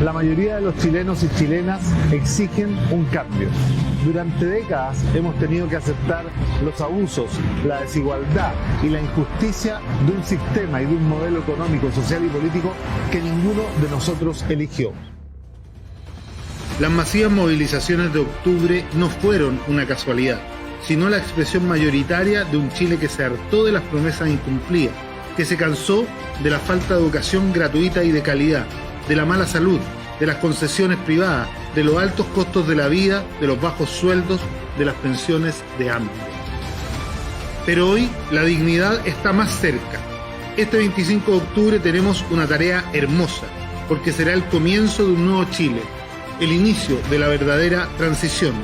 La mayoría de los chilenos y chilenas exigen un cambio. Durante décadas hemos tenido que aceptar los abusos, la desigualdad y la injusticia de un sistema y de un modelo económico, social y político que ninguno de nosotros eligió. Las masivas movilizaciones de octubre no fueron una casualidad, sino la expresión mayoritaria de un Chile que se hartó de las promesas incumplidas, que se cansó de la falta de educación gratuita y de calidad, de la mala salud, de las concesiones privadas, de los altos costos de la vida, de los bajos sueldos, de las pensiones de hambre. Pero hoy la dignidad está más cerca. Este 25 de octubre tenemos una tarea hermosa, porque será el comienzo de un nuevo Chile, el inicio de la verdadera transición,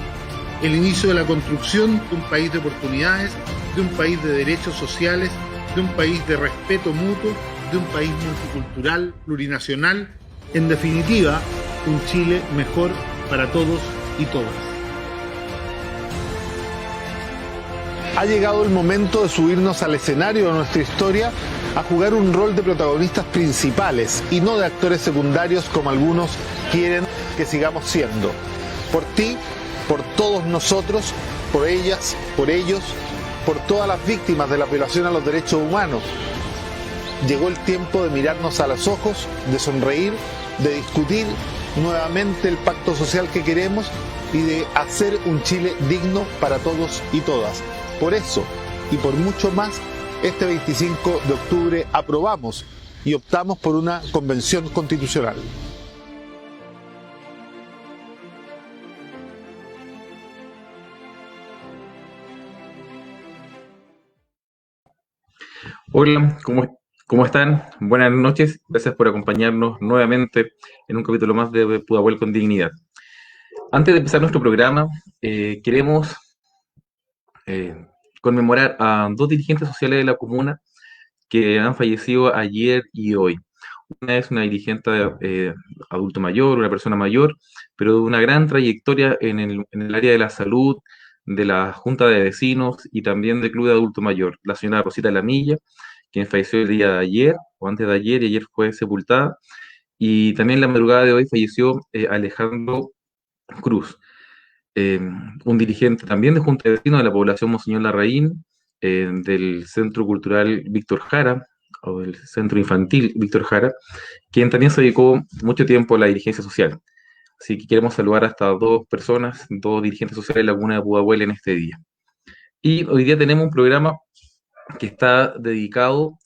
el inicio de la construcción de un país de oportunidades, de un país de derechos sociales, de un país de respeto mutuo, de un país multicultural, plurinacional, en definitiva, un Chile mejor para todos y todas. Ha llegado el momento de subirnos al escenario de nuestra historia a jugar un rol de protagonistas principales y no de actores secundarios como algunos quieren que sigamos siendo. Por ti, por todos nosotros, por ellas, por ellos, por todas las víctimas de la violación a los derechos humanos. Llegó el tiempo de mirarnos a los ojos, de sonreír, de discutir nuevamente el pacto social que queremos y de hacer un Chile digno para todos y todas. Por eso y por mucho más, este 25 de octubre aprobamos y optamos por una convención constitucional. Hola, ¿cómo están? Buenas noches, gracias por acompañarnos nuevamente en un capítulo más de Pudahuel con Dignidad. Antes de empezar nuestro programa, queremos conmemorar a dos dirigentes sociales de la comuna que han fallecido ayer y hoy. Una es una dirigente adulto mayor, una persona mayor, pero de una gran trayectoria en el área de la salud, de la Junta de Vecinos y también del Club de Adulto Mayor, la señora Rosita Lamilla, quien falleció el día de ayer, o antes de ayer, y ayer fue sepultada. Y también la madrugada de hoy falleció Alejandro Cruz, un dirigente también de Junta de Vecinos de la población Monseñor Larraín, del Centro Cultural Víctor Jara, o del Centro Infantil Víctor Jara, quien también se dedicó mucho tiempo a la dirigencia social. Así que queremos saludar a estas dos personas, dos dirigentes sociales de la comuna de Pudahuel en este día. Y hoy día tenemos un programa que está dedicado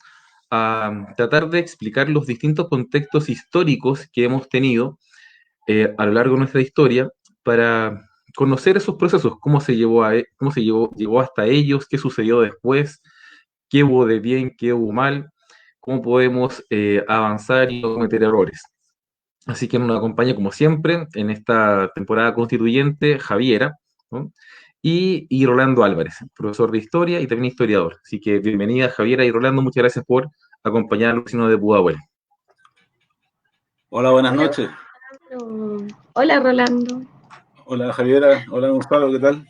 a tratar de explicar los distintos contextos históricos que hemos tenido a lo largo de nuestra historia para conocer esos procesos, cómo se llegó hasta ellos, qué sucedió después, qué hubo de bien, qué hubo mal, cómo podemos avanzar y no cometer errores. Así que nos acompaña, como siempre, en esta temporada constituyente, Javiera, ¿no? y Rolando Álvarez, profesor de historia y también historiador. Así que bienvenida, Javiera y Rolando, muchas gracias por acompañar a los vecinos de Pudahuel. Hola, buenas noches. Hola, Rolando. Hola, Javiera. Hola, Gonzalo, ¿qué tal?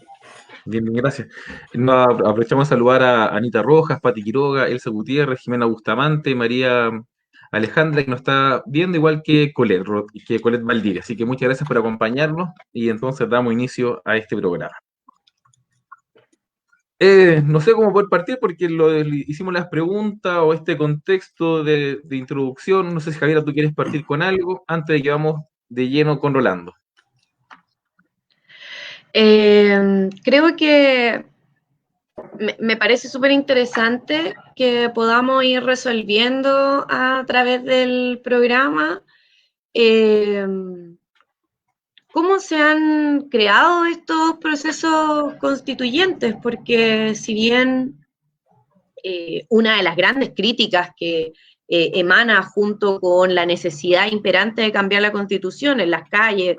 Bien, gracias. Nos aprovechamos de saludar a Anita Rojas, Pati Quiroga, Elsa Gutiérrez, Jimena Bustamante, María Alejandra, que nos está viendo, igual que Colette Valdivia. Así que muchas gracias por acompañarnos y entonces damos inicio a este programa. No sé cómo poder partir porque hicimos las preguntas o este contexto de introducción. No sé si, Javiera, tú quieres partir con algo antes de que vamos de lleno con Rolando. Creo que me parece súper interesante que podamos ir resolviendo a través del programa cómo se han creado estos procesos constituyentes, porque si bien una de las grandes críticas que emana junto con la necesidad imperante de cambiar la Constitución en las calles,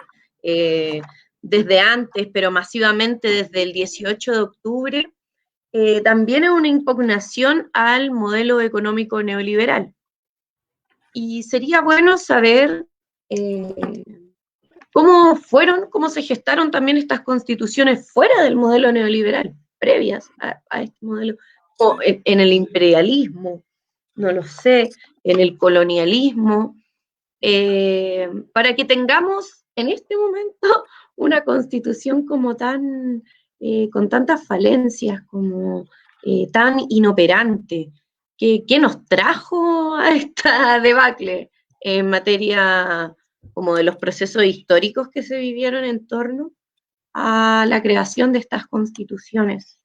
desde antes, pero masivamente desde el 18 de octubre, también es una impugnación al modelo económico neoliberal. Y sería bueno saber cómo se gestaron también estas constituciones fuera del modelo neoliberal, previas a este modelo, o en el imperialismo, no lo sé, en el colonialismo, para que tengamos en este momento una constitución como tan, con tantas falencias, como tan inoperante, que nos trajo a esta debacle en materia como de los procesos históricos que se vivieron en torno a la creación de estas constituciones,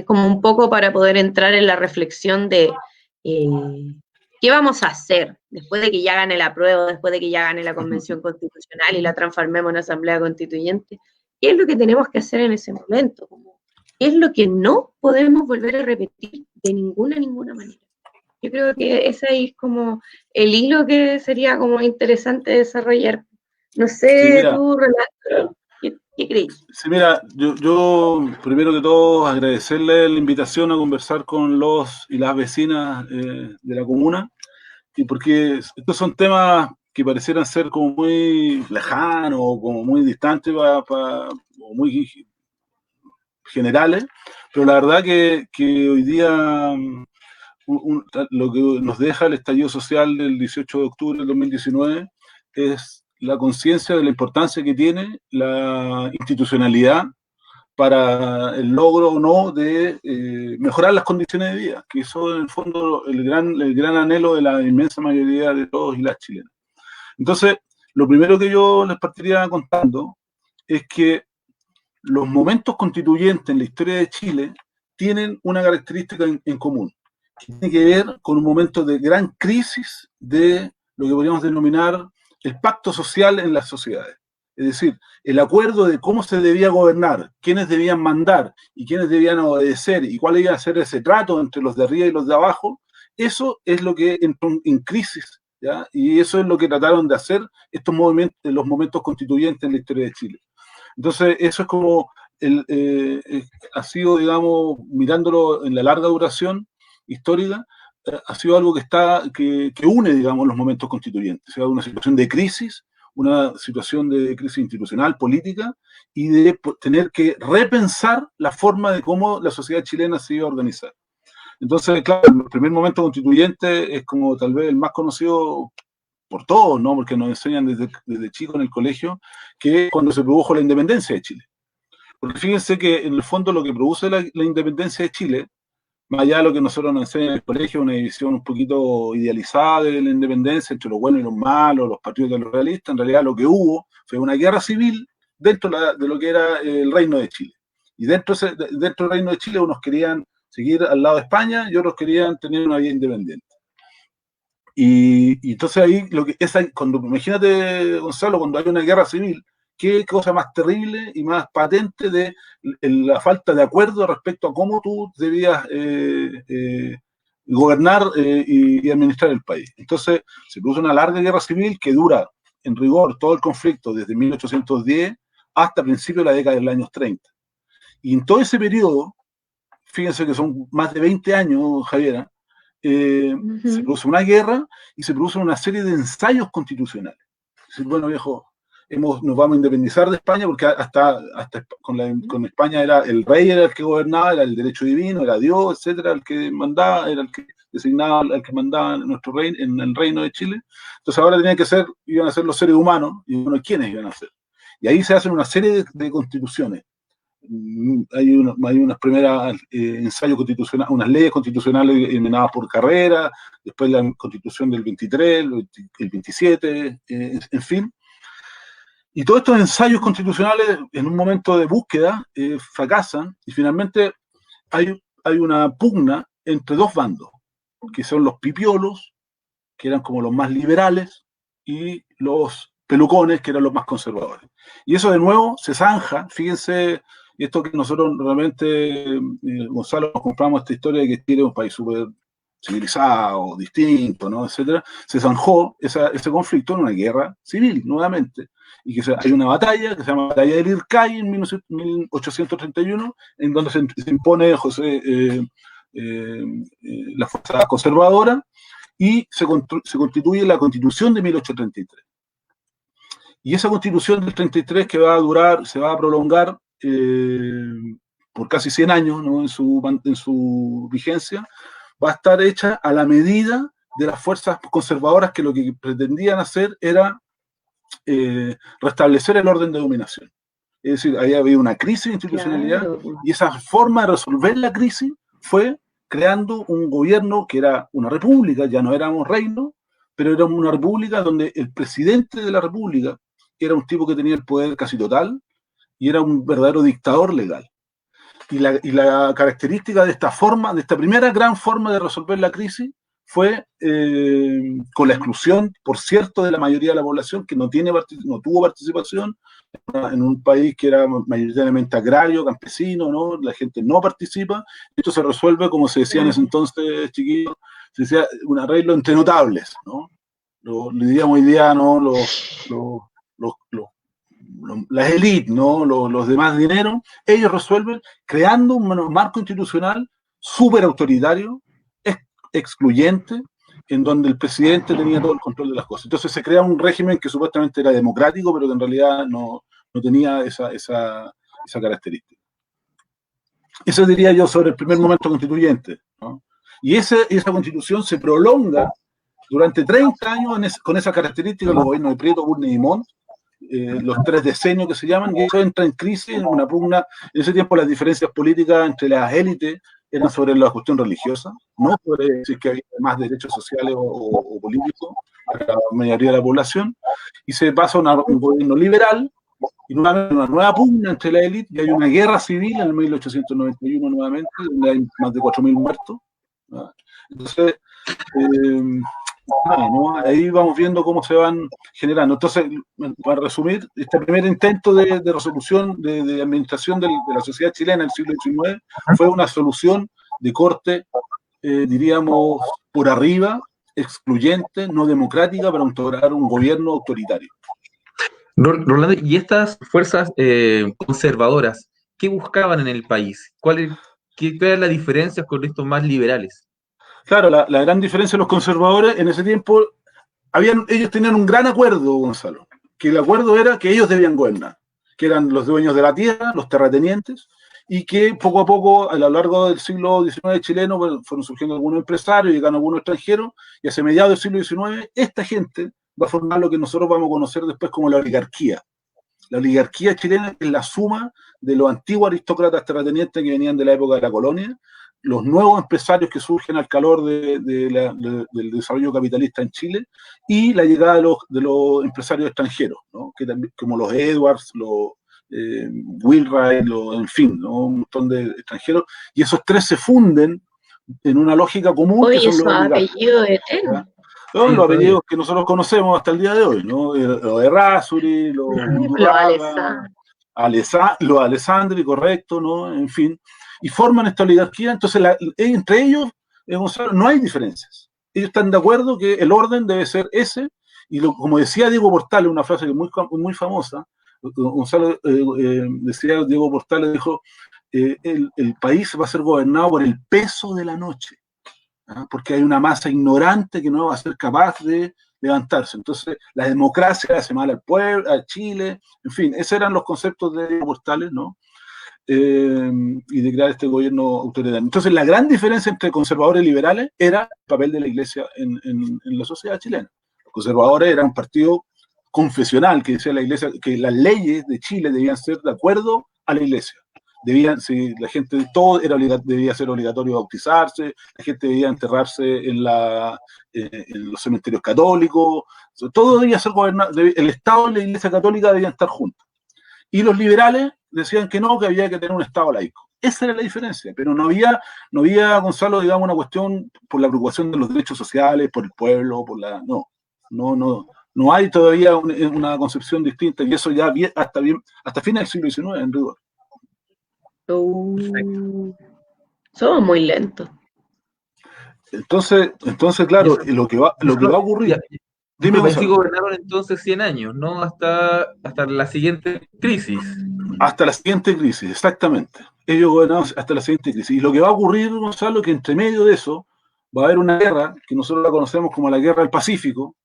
como un poco para poder entrar en la reflexión de qué vamos a hacer después de que ya gane la prueba, después de que ya gane la convención constitucional y la transformemos en asamblea constituyente. ¿Qué es lo que tenemos que hacer en ese momento? ¿Qué es lo que no podemos volver a repetir de ninguna manera? Yo creo que ese es como el hilo que sería como interesante desarrollar. No sé, Sí, mira, tú, Renato, ¿qué crees? sí, mira, yo primero que todo agradecerle la invitación a conversar con los y las vecinas de la comuna, y porque estos son temas que parecieran ser como muy lejanos, como muy distantes, o muy generales, pero la verdad que hoy día lo que nos deja el estallido social del 18 de octubre del 2019 es la conciencia de la importancia que tiene la institucionalidad para el logro o no de mejorar las condiciones de vida, que eso en el fondo el gran anhelo de la inmensa mayoría de todos y las chilenas. Entonces, lo primero que yo les partiría contando es que los momentos constituyentes en la historia de Chile tienen una característica en común, que tiene que ver con un momento de gran crisis de lo que podríamos denominar el pacto social en las sociedades. Es decir, el acuerdo de cómo se debía gobernar, quiénes debían mandar y quiénes debían obedecer y cuál iba a ser ese trato entre los de arriba y los de abajo, eso es lo que entró en crisis, ¿ya? Y eso es lo que trataron de hacer estos movimientos, los momentos constituyentes en la historia de Chile. Entonces, eso es como, ha sido, digamos, mirándolo en la larga duración histórica, ha sido algo que une, digamos, los momentos constituyentes. O sea, una situación de crisis, una situación de crisis institucional, política, y de tener que repensar la forma de cómo la sociedad chilena se iba a organizar. Entonces, claro, el primer momento constituyente es como tal vez el más conocido por todos, ¿no? Porque nos enseñan desde chicos en el colegio, que es cuando se produjo la independencia de Chile. Porque fíjense que en el fondo lo que produce la independencia de Chile, más allá de lo que nosotros nos enseñan en el colegio, una división un poquito idealizada de la independencia entre los buenos y los malos, los patriotas y los realistas, en realidad lo que hubo fue una guerra civil dentro de lo que era el Reino de Chile. Y dentro del Reino de Chile unos querían seguir al lado de España y otros querían tener una vida independiente. Y entonces ahí, imagínate, Gonzalo, cuando hay una guerra civil, qué cosa más terrible y más patente de la falta de acuerdo respecto a cómo tú debías gobernar y administrar el país. Entonces se produce una larga guerra civil que dura, en rigor, todo el conflicto desde 1810 hasta principios de la década de los años 30. Y en todo ese periodo, fíjense que son más de 20 años, Javiera, se produce una guerra y se produce una serie de ensayos constitucionales. Es decir, bueno, viejo, nos vamos a independizar de España porque hasta con España el rey era el que gobernaba, era el derecho divino, era Dios, etcétera, el que mandaba, era el que designaba, el que mandaba en nuestro reino, en el reino de Chile. Entonces ahora iban a ser los seres humanos, y bueno, ¿quiénes iban a ser? Y ahí se hacen una serie de constituciones. Hay unas primeras ensayos constitucionales, unas leyes constitucionales emanadas por Carrera, después la constitución del 23, el 27, en fin. Y todos estos ensayos constitucionales, en un momento de búsqueda, fracasan, y finalmente hay una pugna entre dos bandos, que son los pipiolos, que eran como los más liberales, y los pelucones, que eran los más conservadores. Y eso de nuevo se zanja, fíjense. Y esto que nosotros realmente, Gonzalo, nos compramos esta historia de que Chile es un país súper civilizado, distinto, ¿no? Etcétera, se zanjó ese conflicto en una guerra civil, nuevamente. Y que hay una batalla que se llama Batalla del Ircay en 1831, en donde se impone la fuerza conservadora y se constituye la Constitución de 1833. Y esa Constitución del 33 que se va a prolongar por casi 100 años, ¿no? en su vigencia, va a estar hecha a la medida de las fuerzas conservadoras que lo que pretendían hacer era restablecer el orden de dominación. Es decir, había habido una crisis de institucionalidad, Claro. y esa forma de resolver la crisis fue creando un gobierno que era una república, ya no éramos reino, pero era una república donde el presidente de la república era un tipo que tenía el poder casi total y era un verdadero dictador legal. Y la característica de esta forma, de esta primera gran forma de resolver la crisis, fue con la exclusión, por cierto, de la mayoría de la población que no tuvo participación en un país que era mayoritariamente agrario, campesino, ¿no? La gente no participa. Esto se resuelve, como se decía en ese entonces, chiquillos, se decía un arreglo entre notables, ¿no? Lo diríamos hoy día, ¿no? Las élites, ¿no? Los demás dineros, ellos resuelven creando un marco institucional súper autoritario, excluyente, en donde el presidente tenía todo el control de las cosas. Entonces se crea un régimen que supuestamente era democrático, pero que en realidad no tenía esa característica. Eso diría yo sobre el primer momento constituyente, ¿no? Y esa constitución se prolonga durante 30 años con esa característica, los gobiernos de Prieto, Bulnes y Montt, los 3 decenios que se llaman, y eso entra en crisis, en una pugna. En ese tiempo las diferencias políticas entre las élites eran sobre la cuestión religiosa, no sobre si es que había más derechos sociales o políticos para la mayoría de la población, y se pasa a un gobierno liberal, y nuevamente una nueva pugna entre la élite, y hay una guerra civil en el 1891 nuevamente, donde hay más de 4.000 muertos, ¿no? Entonces, ¿no? Ahí vamos viendo cómo se van generando. Entonces, para resumir, este primer intento de resolución, de administración de la sociedad chilena del siglo XIX fue una solución de corte, diríamos, por arriba, excluyente, no democrática, para instaurar un gobierno autoritario. Rolando, ¿y estas fuerzas conservadoras, qué buscaban en el país? ¿Cuál era la diferencia con estos más liberales? Claro, la gran diferencia de los conservadores en ese tiempo, ellos tenían un gran acuerdo, Gonzalo, que el acuerdo era que ellos debían gobernar, que eran los dueños de la tierra, los terratenientes, y que poco a poco, a lo largo del siglo XIX chileno, bueno, fueron surgiendo algunos empresarios, llegaron algunos extranjeros, y hacia mediados del siglo XIX, esta gente va a formar lo que nosotros vamos a conocer después como la oligarquía. La oligarquía chilena es la suma de los antiguos aristócratas terratenientes que venían de la época de la colonia, los nuevos empresarios que surgen al calor del desarrollo capitalista en Chile, y la llegada de los empresarios extranjeros, ¿no? Que también, como los Edwards, los Wheelwright, en fin, ¿no? Un montón de extranjeros, y esos 3 se funden en una lógica común. Oye, que son esos apellidos de ¿verdad? Son los apellidos que nosotros conocemos hasta el día de hoy, ¿no? Los Errázuri, los Alessandri, correcto, ¿no? En fin, y forman esta oligarquía. Entonces, entre ellos, Gonzalo, no hay diferencias. Ellos están de acuerdo que el orden debe ser ese, y como decía Diego Portales, una frase que es muy famosa, Gonzalo, decía Diego Portales, dijo, el país va a ser gobernado por el peso de la noche, ¿ah? Porque hay una masa ignorante que no va a ser capaz de levantarse. Entonces, la democracia hace mal al pueblo, a Chile, en fin, esos eran los conceptos de Diego Portales, ¿no? Y de crear este gobierno autoritario. Entonces, la gran diferencia entre conservadores y liberales era el papel de la iglesia en la sociedad chilena. Los conservadores eran un partido confesional que decía la iglesia que las leyes de Chile debían ser de acuerdo a la iglesia. Si la gente, todo debía ser obligatorio bautizarse, la gente debía enterrarse en los cementerios católicos, todo debía ser gobernado, el Estado y la Iglesia Católica debían estar juntos. Y los liberales decían que no, que había que tener un Estado laico. Esa era la diferencia, pero no había, Gonzalo, digamos, una cuestión por la preocupación de los derechos sociales, por el pueblo, no hay todavía una concepción distinta, y eso ya hasta fines del siglo XIX, en rigor. Somos muy lentos. Entonces, claro, lo que va a ocurrir. Dime, sí gobernaron entonces 100 años, ¿no? Hasta la siguiente crisis. Hasta la siguiente crisis, exactamente. Ellos gobernaron hasta la siguiente crisis. Y lo que va a ocurrir, Gonzalo, que entre medio de eso va a haber una guerra, que nosotros la conocemos como la Guerra del Pacífico.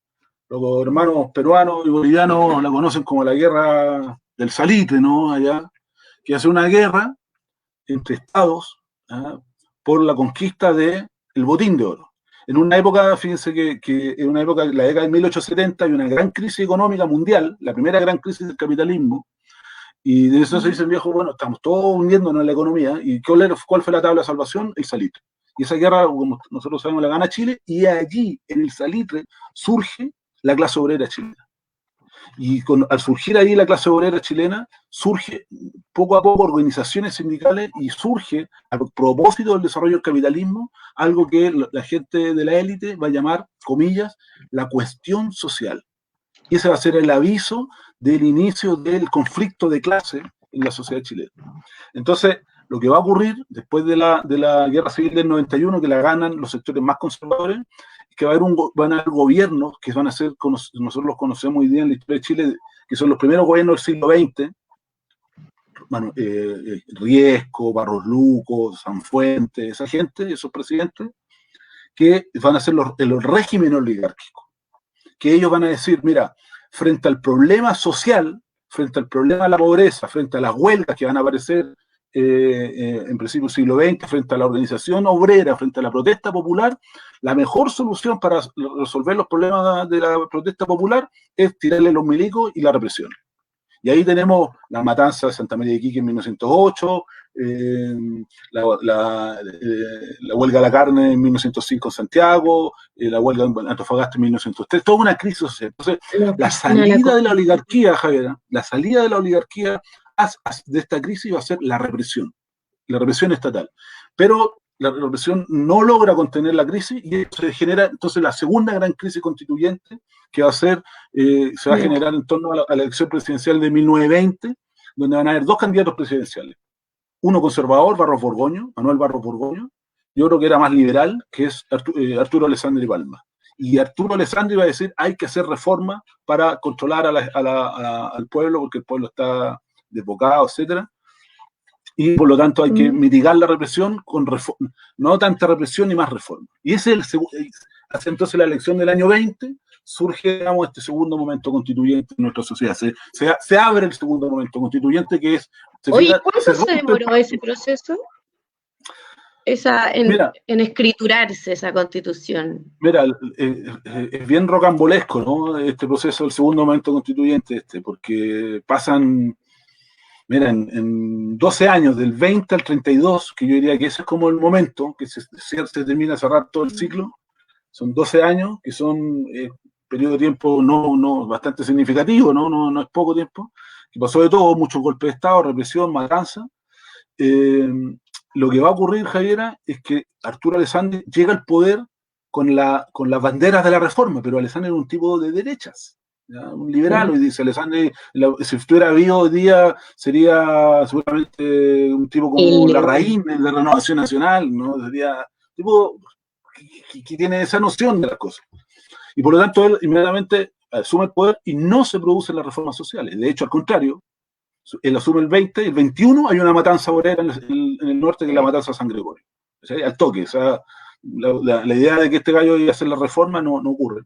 Los hermanos peruanos y bolivianos la conocen como la Guerra del Salitre, ¿no? Allá, que hace una guerra entre estados, ¿ah?, por la conquista del botín de oro. en una época, fíjense que en una época, la década de 1870, hay una gran crisis económica mundial, la primera gran crisis del capitalismo, y de eso se dice el viejo, bueno, estamos todos hundiéndonos en la economía, y ¿cuál fue la tabla de salvación? El salitre. Y esa guerra, como nosotros sabemos, la gana Chile, y allí, en el salitre, surge la clase obrera chilena. Y al surgir ahí la clase obrera chilena, surge poco a poco organizaciones sindicales y surge, a propósito del desarrollo del capitalismo, algo que la gente de la élite va a llamar, comillas, la cuestión social. Y ese va a ser el aviso del inicio del conflicto de clase en la sociedad chilena. Entonces, lo que va a ocurrir después de la Guerra Civil del 91, que la ganan los sectores más conservadores, es que van a haber gobiernos que van a ser, nosotros los conocemos hoy día en la historia de Chile, que son los primeros gobiernos del siglo XX, Riesco, Barros Luco, Sanfuentes, esa gente, esos presidentes, que van a ser los regímenes oligárquicos, que ellos van a decir, mira, frente al problema social, frente al problema de la pobreza, frente a las huelgas que van a aparecer en principio del siglo XX, frente a la organización obrera, frente a la protesta popular, la mejor solución para resolver los problemas de la protesta popular es tirarle los milicos y la represión. Y ahí tenemos la matanza de Santa María de Iquique en 1908, la huelga de la carne en 1905 en Santiago, la huelga en Antofagasta en 1903, toda una crisis social. Entonces, la salida de la oligarquía, Javier, la salida de la oligarquía de esta crisis va a ser la represión estatal. Pero la represión no logra contener la crisis y eso se genera entonces la segunda gran crisis constituyente que va a ser, se va a generar en torno a la elección presidencial de 1920, donde van a haber dos candidatos presidenciales. Uno conservador, Manuel Barros Borgoño, y otro que era más liberal, que es Arturo Alessandri Palma. Y Arturo Alessandri va a decir, hay que hacer reforma para controlar al pueblo, porque el pueblo está desbocado, etcétera, y por lo tanto hay que mitigar la represión con reforma, no tanta represión ni más reforma. Y ese es hace entonces la elección del año 20, surge, digamos, este segundo momento constituyente en nuestra sociedad. Se abre el segundo momento constituyente que es... Oye, ¿cuánto se demoró ese proceso? En escriturarse esa constitución. Mira, es bien rocambolesco, ¿no? Este proceso del segundo momento constituyente, porque pasan... Mira, en 12 años, del 20 al 32, que yo diría que ese es como el momento que se termina de cerrar todo el ciclo, son 12 años, que son periodo de tiempo no bastante significativo, no es poco tiempo, que pasó de todo, muchos golpes de Estado, represión, matanza. Lo que va a ocurrir, Javiera, es que Arturo Alessandri llega al poder con las banderas de la reforma, pero Alessandri era un tipo de derechas. ¿Ya? Un liberal, y dice Alessandri, si estuviera vivo hoy día, sería seguramente un tipo como Larraín, de la Renovación Nacional, ¿no? Sería un tipo que tiene esa noción de las cosas. Y por lo tanto, él inmediatamente asume el poder y no se producen las reformas sociales. De hecho, al contrario, él asume el 20, el 21 hay una matanza obrera en el norte, que es la matanza de San Gregorio. O sea, al toque, o sea, la idea de que este gallo iba a hacer la reforma no ocurre.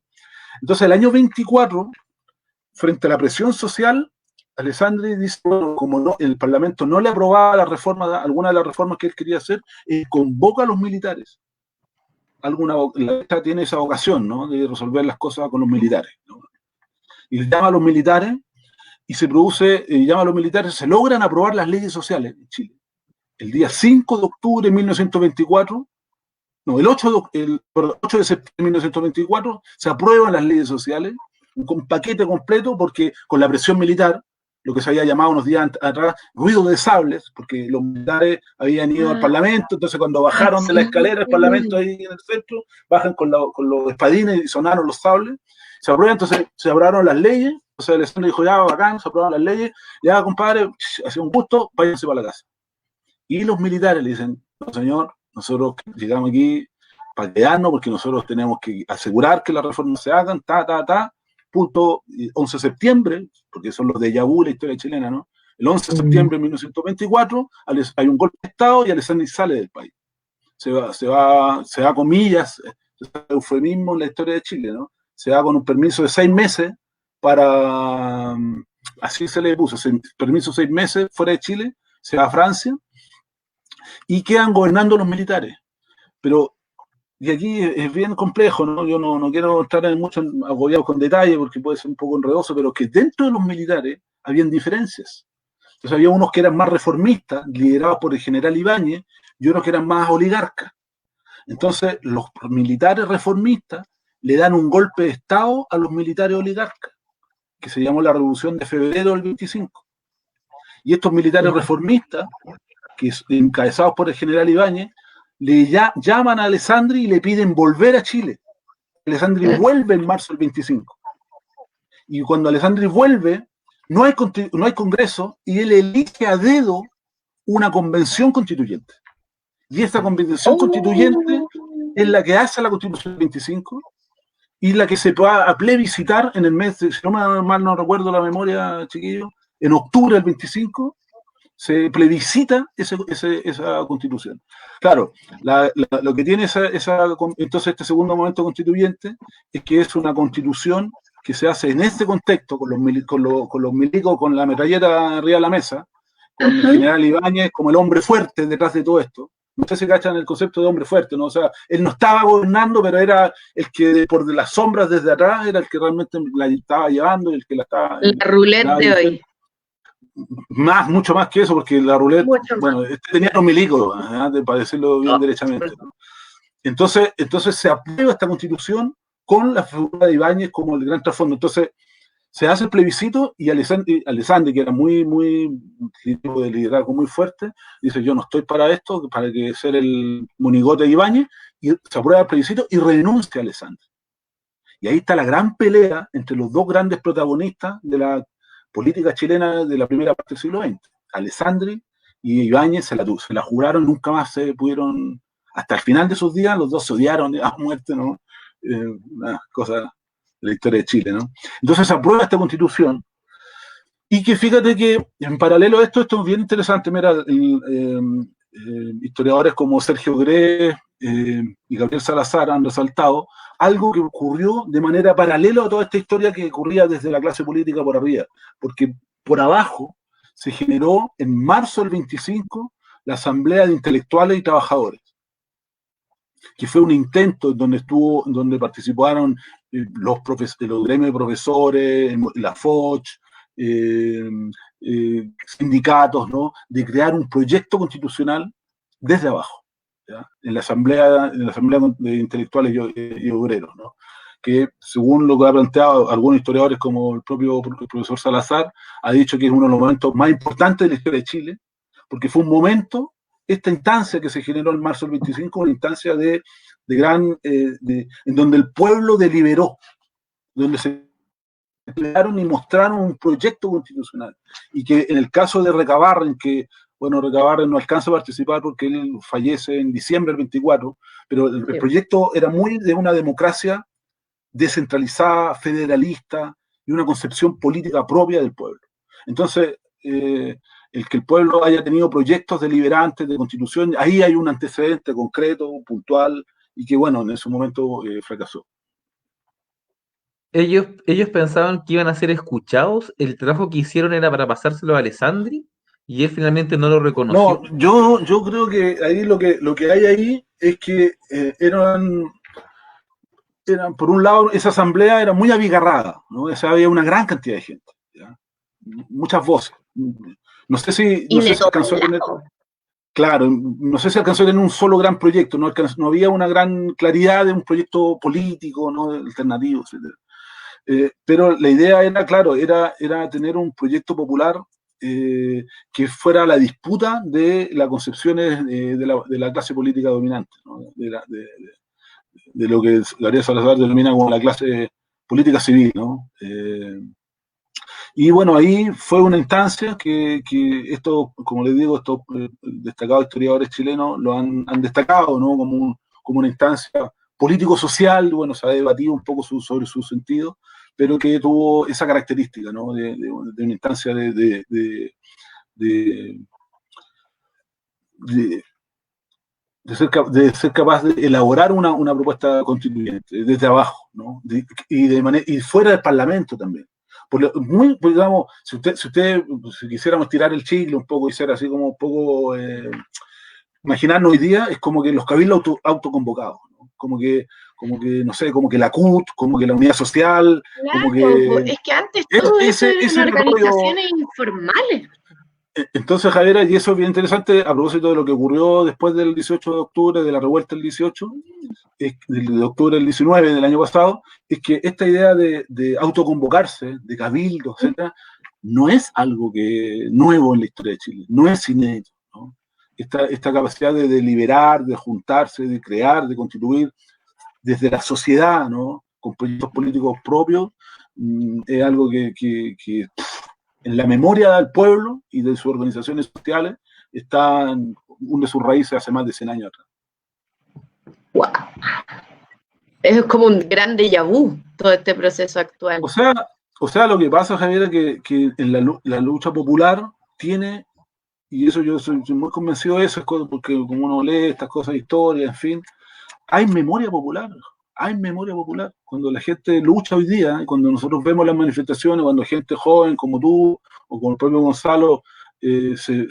Entonces, el año 24, frente a la presión social, Alessandri dice, bueno, como el Parlamento no le aprobaba alguna de las reformas que él quería hacer, convoca a los militares. La derecha tiene esa vocación, ¿no?, de resolver las cosas con los militares, ¿no? Y llama a los militares y se logran aprobar las leyes sociales en Chile. El día 5 de octubre de 1924, el 8 de septiembre de 1924, se aprueban las leyes sociales, un paquete completo, porque con la presión militar, lo que se había llamado unos días atrás, ruido de sables, porque los militares habían ido al Parlamento, entonces cuando bajaron de la escalera del Parlamento ahí en el centro, bajan con los espadines y sonaron los sables, se aprueban, entonces se aprobaron las leyes, entonces Alessandri dijo, ya, bacán, se aprobaron las leyes, ya, compadre, hacía un gusto, váyanse para la casa. Y los militares le dicen, no, señor, nosotros llegamos aquí para quedarnos, porque nosotros tenemos que asegurar que las reformas se hagan, punto 11 de septiembre, porque son los déjà vu, la historia chilena, ¿no? El 11 de septiembre de 1924 hay un golpe de Estado y Alessandri sale del país. Se va comillas, es un eufemismo en la historia de Chile, ¿no? Se va con un permiso de 6 meses para, así se le puso, permiso 6 meses fuera de Chile, se va a Francia y quedan gobernando los militares. Pero y aquí es bien complejo, ¿no? Yo no quiero entrar en mucho agobiado con detalle porque puede ser un poco enredoso, pero que dentro de los militares habían diferencias. Entonces había unos que eran más reformistas, liderados por el general Ibáñez, y otros que eran más oligarcas. Entonces los militares reformistas le dan un golpe de Estado a los militares oligarcas, que se llamó la Revolución de Febrero del 25. Y estos militares reformistas, que encabezados por el general Ibáñez, le llaman a Alessandri y le piden volver a Chile. Alessandri vuelve en marzo del 25. Y cuando Alessandri vuelve, no hay congreso y él elige a dedo una convención constituyente. Y esta convención constituyente es la que hace la Constitución del 25 y la que se va a plebiscitar en el mes, si no mal no recuerdo la memoria, chiquillos, en octubre del 25 se plebiscita esa constitución. Claro, lo que tiene entonces este segundo momento constituyente es que es una constitución que se hace en este contexto, con los milicos, con la metralleta arriba de la mesa, con el general Ibáñez como el hombre fuerte detrás de todo esto. No sé si cachan el concepto de hombre fuerte, ¿no? O sea, él no estaba gobernando, pero era el que por las sombras desde atrás era el que realmente la estaba llevando y el que la estaba... La roulette de hoy. Mucho más que eso, porque la roulette, bueno, tenía los milicos, para decirlo bien derechamente, ¿no? Entonces se aprueba esta constitución con la figura de Ibáñez como el gran trasfondo. Entonces se hace el plebiscito y Alessandri, que era muy tipo de liderazgo muy fuerte, dice: yo no estoy para esto, para que ser el monigote de Ibáñez, y se aprueba el plebiscito y renuncia a Alessandri. Y ahí está la gran pelea entre los dos grandes protagonistas de la política chilena de la primera parte del siglo XX. Alessandri y Ibáñez se la juraron, nunca más se pudieron, hasta el final de sus días, los dos se odiaron a muerte, ¿no? Una cosa de la historia de Chile, ¿no? Entonces se aprueba esta constitución, y que fíjate que en paralelo a esto es bien interesante. Mira, historiadores como Sergio Grez y Gabriel Salazar han resaltado algo que ocurrió de manera paralela a toda esta historia que ocurría desde la clase política por arriba, porque por abajo se generó en marzo del 25 la Asamblea de Intelectuales y Trabajadores, que fue un intento donde participaron los gremios de profesores, la FOCH, sindicatos, ¿no? De crear un proyecto constitucional desde abajo, ¿ya? En la asamblea de intelectuales y obreros, ¿no? Que según lo que ha planteado algunos historiadores, como el propio profesor Salazar, ha dicho que es uno de los momentos más importantes de la historia de Chile, porque fue un momento, esta instancia que se generó en marzo del 25, una instancia en donde el pueblo deliberó, donde se crearon y mostraron un proyecto constitucional, y que en el caso de Recabarren, Recabarren no alcanza a participar porque él fallece en diciembre del 24, pero el proyecto era muy de una democracia descentralizada, federalista, y una concepción política propia del pueblo. Entonces, el que el pueblo haya tenido proyectos deliberantes de constitución, ahí hay un antecedente concreto, puntual, y que, bueno, en ese momento fracasó. Ellos pensaban que iban a ser escuchados, el trabajo que hicieron era para pasárselo a Alessandri, y él finalmente no lo reconoció. No, yo creo que ahí lo que hay ahí es que eran, por un lado, esa asamblea era muy abigarrada, ¿no? O sea, había una gran cantidad de gente, ¿ya? Muchas voces. No sé si alcanzó a tener... Claro, no sé si alcanzó a tener un solo gran proyecto, no había una gran claridad de un proyecto político, ¿no? Alternativo, etc. Pero la idea era, claro, era tener un proyecto popular que fuera la disputa de las concepciones de la clase política dominante, ¿no? De lo que Gabriel Salazar denomina como la clase política civil, ¿no? Y bueno, ahí fue una instancia que esto, como les digo, estos destacados historiadores chilenos lo han destacado, ¿no? Como una instancia político-social. Bueno, se ha debatido un poco sobre su sentido, pero que tuvo esa característica, ¿no? De una instancia de ser capaz de elaborar una propuesta constituyente desde abajo, ¿no? Y fuera del Parlamento también. Digamos, si quisiéramos tirar el chicle un poco y ser así como un poco, imaginarnos hoy día, es como que los cabildos autoconvocados, ¿no? no sé, como que la CUT, como que la Unidad Social, como Claro, que... es que antes todo eso ese eran rollo. organizaciones informales. Entonces, Javiera, y eso es bien interesante, a propósito de lo que ocurrió después del 18 de octubre, de la revuelta del 18, de octubre del 19 del año pasado, es que esta idea de autoconvocarse, de cabildo, etcétera, no es algo nuevo en la historia de Chile, no es inédito, ¿no? Esta capacidad de deliberar, de juntarse, de crear, de constituir desde la sociedad, ¿no? Con proyectos políticos propios, es algo que en la memoria del pueblo y de sus organizaciones sociales hunde sus raíces hace más de 100 años atrás. Wow. Es como un gran déjà vu todo este proceso actual. O sea, lo que pasa, Javier, es que en la lucha popular tiene, y eso yo soy muy convencido de eso, porque como uno lee estas cosas de historia, en fin, hay memoria popular. Hay memoria popular. Cuando la gente lucha hoy día, cuando nosotros vemos las manifestaciones, cuando gente joven como tú o como el propio Gonzalo se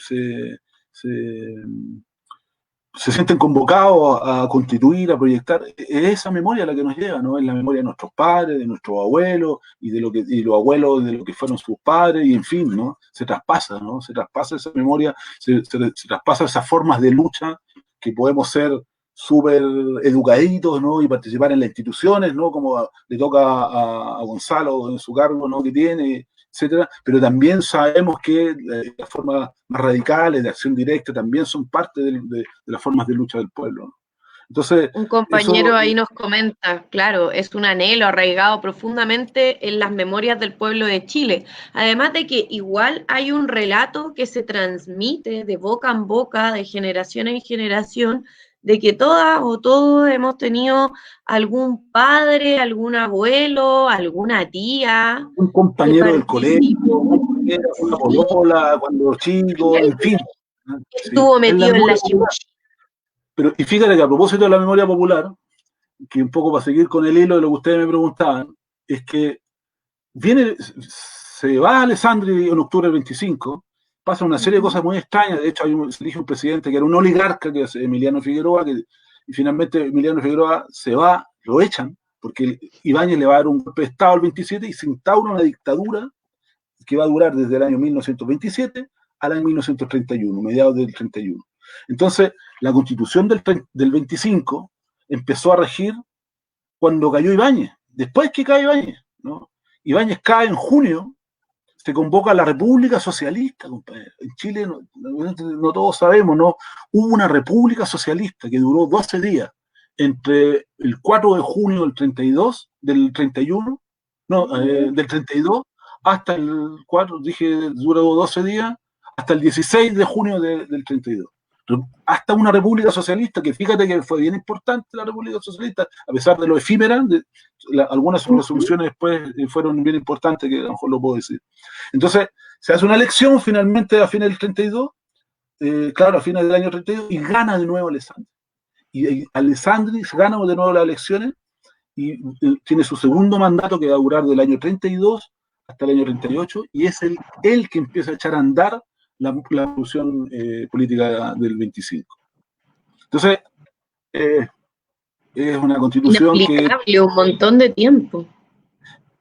sienten convocados a constituir, a proyectar, es esa memoria la que nos llega, ¿no? Es la memoria de nuestros padres, de nuestros abuelos, y los abuelos de lo que fueron sus padres, y en fin, ¿no? Se traspasa, ¿no? Se traspasa esa memoria, se traspasa esas formas de lucha que podemos ser súper educaditos, ¿no? Y participar en las instituciones, ¿no? Como le toca a Gonzalo en su cargo, ¿no? Que tiene, etcétera. Pero también sabemos que las formas más radicales de acción directa también son parte de las formas de lucha del pueblo, ¿no? Entonces, un compañero ahí nos comenta, claro, es un anhelo arraigado profundamente en las memorias del pueblo de Chile. Además de que igual hay un relato que se transmite de boca en boca, de generación en generación, de que todas o todos hemos tenido algún padre, algún abuelo, alguna tía. Un compañero del colegio, una polola, cuando chico, en fin. Estuvo Sí, metido en la chimuchi. Pero, y fíjate que a propósito de la memoria popular, que un poco para seguir con el hilo de lo que ustedes me preguntaban, es que se va Alessandri en octubre del 25, pasa una serie de cosas muy extrañas. De hecho, se elige un presidente que era un oligarca, que es Emiliano Figueroa, y finalmente Emiliano Figueroa se va, lo echan, porque Ibáñez le va a dar un golpe de Estado al 27 y se instaura una dictadura que va a durar desde el año 1927 al año 1931, mediados del 31. Entonces, la constitución del 25 empezó a regir cuando cayó Ibáñez, después que cae Ibáñez, ¿no? Ibáñez cae en junio, se convoca a la República Socialista, compadre. En Chile, no todos sabemos, ¿no? Hubo una República Socialista que duró 12 días, entre el 4 de junio del 32, del 31, del 32, hasta el 4, duró 12 días, hasta el 16 de junio del 32. Hasta una república socialista, que fíjate que fue bien importante la república socialista, a pesar de lo efímera, algunas resoluciones después fueron bien importantes, que a lo mejor lo puedo decir. Entonces, se hace una elección finalmente a fines del 32, claro, a fines del año 32, y gana de nuevo Alessandri. Y Alessandri gana de nuevo las elecciones y tiene su segundo mandato, que va a durar del año 32 hasta el año 38, y es él que empieza a echar a andar la revolución política del 25. Entonces, es una constitución que... un montón de tiempo.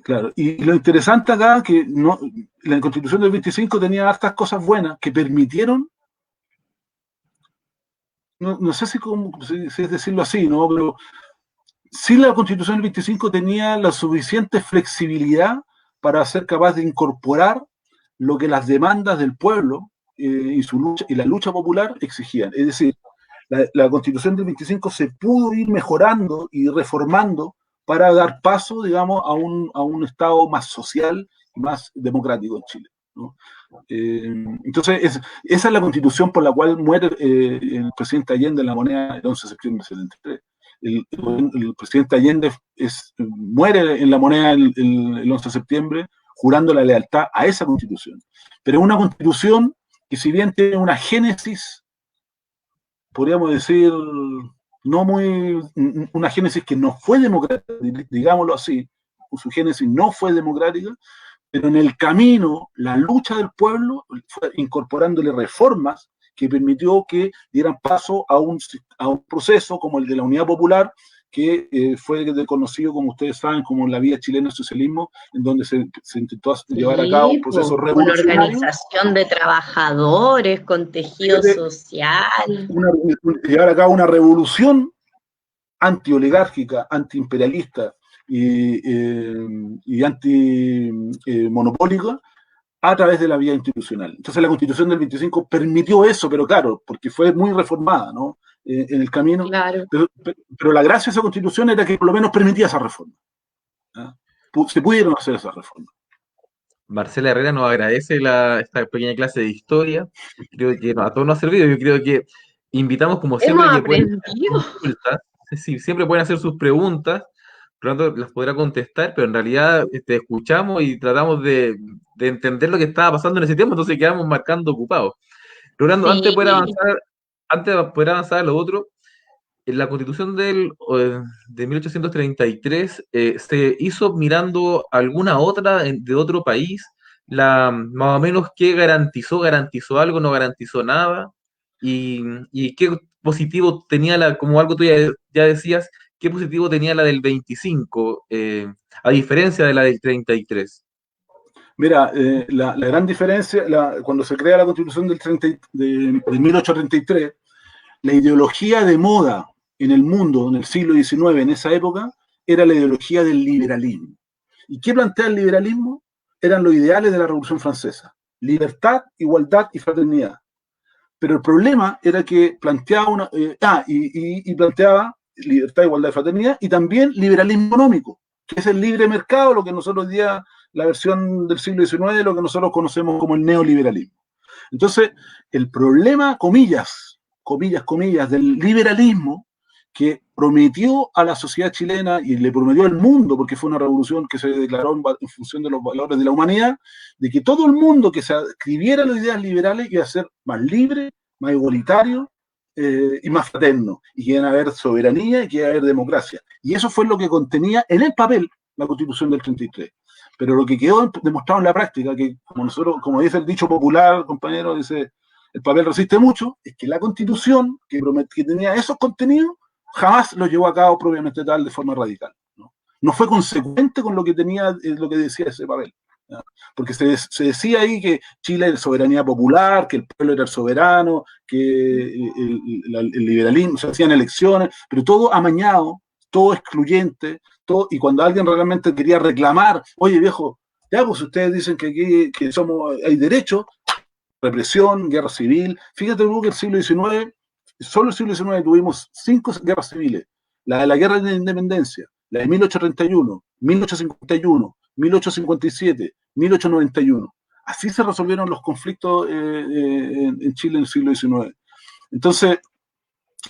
Claro, y lo interesante acá, que la constitución del 25 tenía hartas cosas buenas que permitieron, no sé si es decirlo así, ¿no? Pero sí, la constitución del 25 tenía la suficiente flexibilidad para ser capaz de incorporar lo que las demandas del pueblo y la lucha popular exigían. Es decir, la constitución del 25 se pudo ir mejorando y reformando para dar paso, digamos, a un Estado más social y más democrático en Chile, ¿no? Entonces, esa es la constitución por la cual muere el presidente Allende en la moneda el 11 de septiembre del 73. El presidente Allende muere en la moneda el 11 de septiembre jurando la lealtad a esa constitución. Pero es una constitución que, si bien tiene una génesis, podríamos decir, una génesis que no fue democrática, digámoslo así, su génesis no fue democrática, pero en el camino la lucha del pueblo fue incorporándole reformas que permitió que dieran paso a un proceso como el de la Unidad Popular, que fue conocido, como ustedes saben, como la vía chilena del socialismo, en donde se intentó llevar a cabo un proceso revolucionario. Una organización de trabajadores, con tejido social. Llevar a cabo una revolución antioligárquica, antiimperialista y antimonopólica a través de la vía institucional. Entonces la Constitución del 25 permitió eso, pero claro, porque fue muy reformada, ¿no? En el camino. Claro. Pero la gracia de esa Constitución era que por lo menos permitía esa reforma. Se pudieron hacer esas reformas. Marcela Herrera nos agradece esta pequeña clase de historia. Creo que a todos nos ha servido. Yo creo que invitamos, como siempre, Hemos que pueden aprendido. sí, siempre pueden hacer sus preguntas, pronto las podrá contestar, pero en realidad escuchamos y tratamos de entender lo que estaba pasando en ese tiempo, entonces quedamos marcando ocupados. Rolando, Sí. antes de poder avanzar a lo otro, en la Constitución de 1833 se hizo mirando alguna otra de otro país, más o menos qué garantizó algo, no garantizó nada, y qué positivo tenía como algo tú ya decías, qué positivo tenía la del 25, a diferencia de la del 33. Mira, la gran diferencia, cuando se crea la Constitución de 1833, la ideología de moda en el mundo, en el siglo XIX, en esa época, era la ideología del liberalismo. ¿Y qué plantea el liberalismo? Eran los ideales de la Revolución Francesa: libertad, igualdad y fraternidad. Pero el problema era que planteaba planteaba libertad, igualdad y fraternidad, y también liberalismo económico, que es el libre mercado, lo que nosotros hoy día, la versión del siglo XIX, lo que nosotros conocemos como el neoliberalismo. Entonces, el problema, comillas, del liberalismo, que prometió a la sociedad chilena y le prometió al mundo, porque fue una revolución que se declaró en función de los valores de la humanidad, de que todo el mundo que se adscribiera a las ideas liberales iba a ser más libre, más igualitario y más fraterno, y que iba a haber soberanía y que iba a haber democracia. Y eso fue lo que contenía en el papel la Constitución del 33. Pero lo que quedó demostrado en la práctica, que como dice el dicho popular, compañero, dice, el papel resiste mucho, es que la Constitución, que tenía esos contenidos, jamás lo llevó a cabo propiamente tal de forma radical. No fue consecuente con lo que decía ese papel. ¿no? Porque se decía ahí que Chile era soberanía popular, que el pueblo era el soberano, que el liberalismo, se hacían elecciones, pero todo amañado, todo excluyente, y cuando alguien realmente quería reclamar, oye viejo, ya pues ustedes dicen que aquí hay derechos, represión, guerra civil. Fíjate tú que el siglo XIX, solo el siglo XIX tuvimos 5 guerras civiles: la de la Guerra de la Independencia, la de 1831, 1851, 1857, 1891. Así se resolvieron los conflictos en Chile en el siglo XIX. Entonces,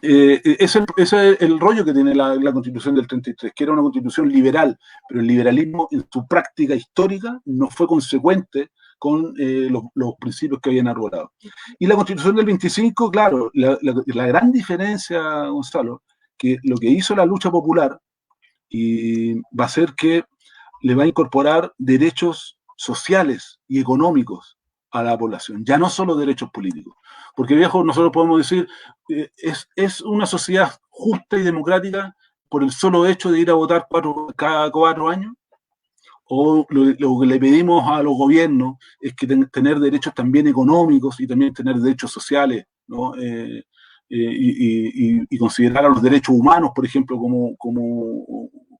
ese es el rollo que tiene la Constitución del 33, que era una constitución liberal, pero el liberalismo en su práctica histórica no fue consecuente con los principios que habían arbolado. Y la Constitución del 25, claro, la gran diferencia, Gonzalo, que lo que hizo la lucha popular va a ser que le va a incorporar derechos sociales y económicos a la población, ya no solo derechos políticos. Porque, viejo, nosotros podemos decir, es una sociedad justa y democrática por el solo hecho de ir a votar cada 4 años, o lo que le pedimos a los gobiernos es que tener derechos también económicos y también tener derechos sociales, ¿no? Y considerar a los derechos humanos, por ejemplo, como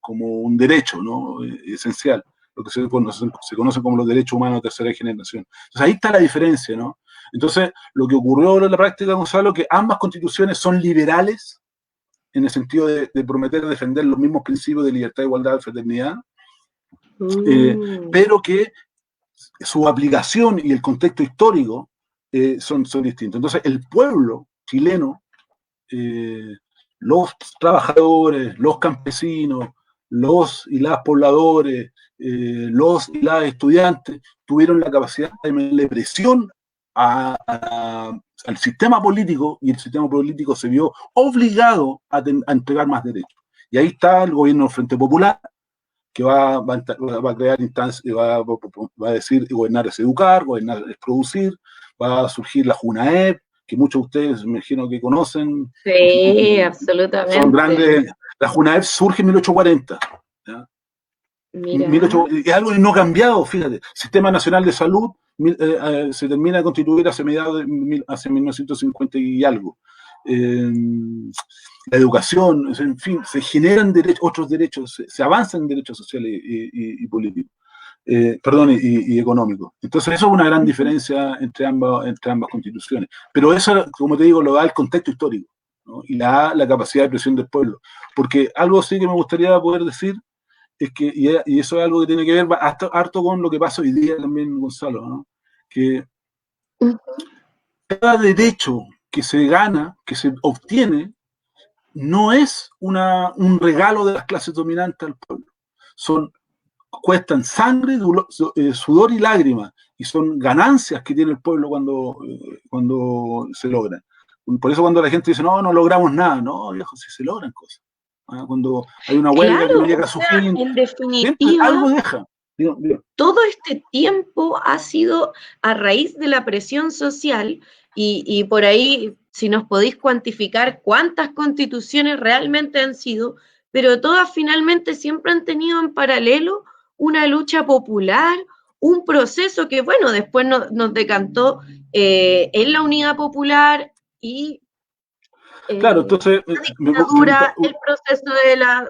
un derecho, ¿no? Esencial, lo que se conoce como los derechos humanos de tercera generación. Entonces ahí está la diferencia, ¿no? Entonces, lo que ocurrió en la práctica, Gonzalo, que ambas constituciones son liberales, en el sentido de prometer defender los mismos principios de libertad, igualdad, fraternidad, pero que su aplicación y el contexto histórico son distintos. Entonces, el pueblo chileno, los trabajadores, los campesinos, los y las pobladores, los y las estudiantes, tuvieron la capacidad de meterle presión al sistema político, y el sistema político se vio obligado a entregar más derechos. Y ahí está el gobierno del Frente Popular, que va a crear instancias, va a decir, gobernar es educar, gobernar es producir, va a surgir la JUNAEP, que muchos de ustedes me imagino que conocen. Sí, absolutamente. Son grandes. La JUNAEP surge en 1840. ¿ya? Mira. Es algo que no ha cambiado, fíjate. Sistema Nacional de Salud se termina de constituir hacia 1950 y algo. La educación, en fin, se generan otros derechos, se avanzan en derechos sociales y políticos, y económicos. Entonces eso es una gran diferencia entre ambas constituciones. Pero eso, como te digo, lo da el contexto histórico, ¿no? Y la capacidad de presión del pueblo. Porque algo sí que me gustaría poder decir es que, y eso es algo que tiene que ver harto con lo que pasa hoy día también, Gonzalo, ¿no? Que cada derecho que se gana, que se obtiene, no es un regalo de las clases dominantes al pueblo. Cuestan sangre, sudor y lágrimas, y son ganancias que tiene el pueblo cuando se logran. Por eso cuando la gente dice, no logramos nada, no, viejo, si se logran cosas. Cuando hay una huelga, claro, que no llega a su fin, en definitiva, algo deja. Digo. Todo este tiempo ha sido a raíz de la presión social y por ahí, si nos podéis cuantificar cuántas constituciones realmente han sido, pero todas finalmente siempre han tenido en paralelo una lucha popular, un proceso que, bueno, después nos decantó en la unidad popular y claro, entonces la dictadura, el proceso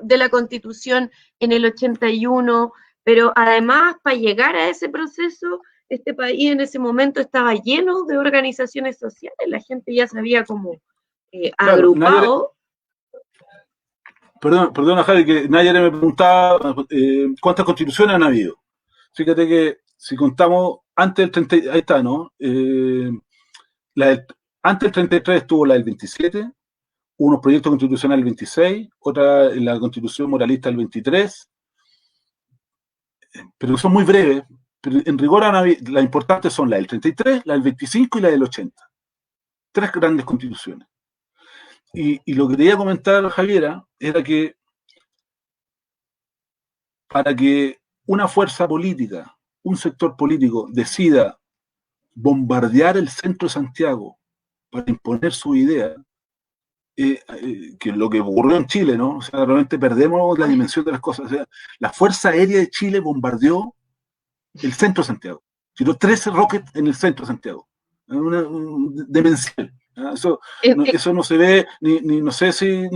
de la Constitución en el 81, pero además para llegar a ese proceso, este país en ese momento estaba lleno de organizaciones sociales, la gente ya se había como agrupado. Perdona, Javi, que Nayara me preguntaba cuántas constituciones han habido. Fíjate que si contamos antes del 30, ahí está, ¿no? Antes del 33 estuvo la del 27, unos proyectos constitucionales del 26, otra la constitución moralista del 23, pero son muy breves, pero en rigor las importantes son la del 33, la del 25 y la del 80. 3 grandes constituciones. Y lo que quería comentar, Javiera, era que para que una fuerza política, un sector político decida bombardear el centro de Santiago para imponer su idea, que es lo que ocurrió en Chile, ¿no? O sea, realmente perdemos la dimensión de las cosas. O sea, la Fuerza Aérea de Chile bombardeó el centro de Santiago. Tiró 13 rockets en el centro de Santiago. Demencial. Eso no se ve, no sé si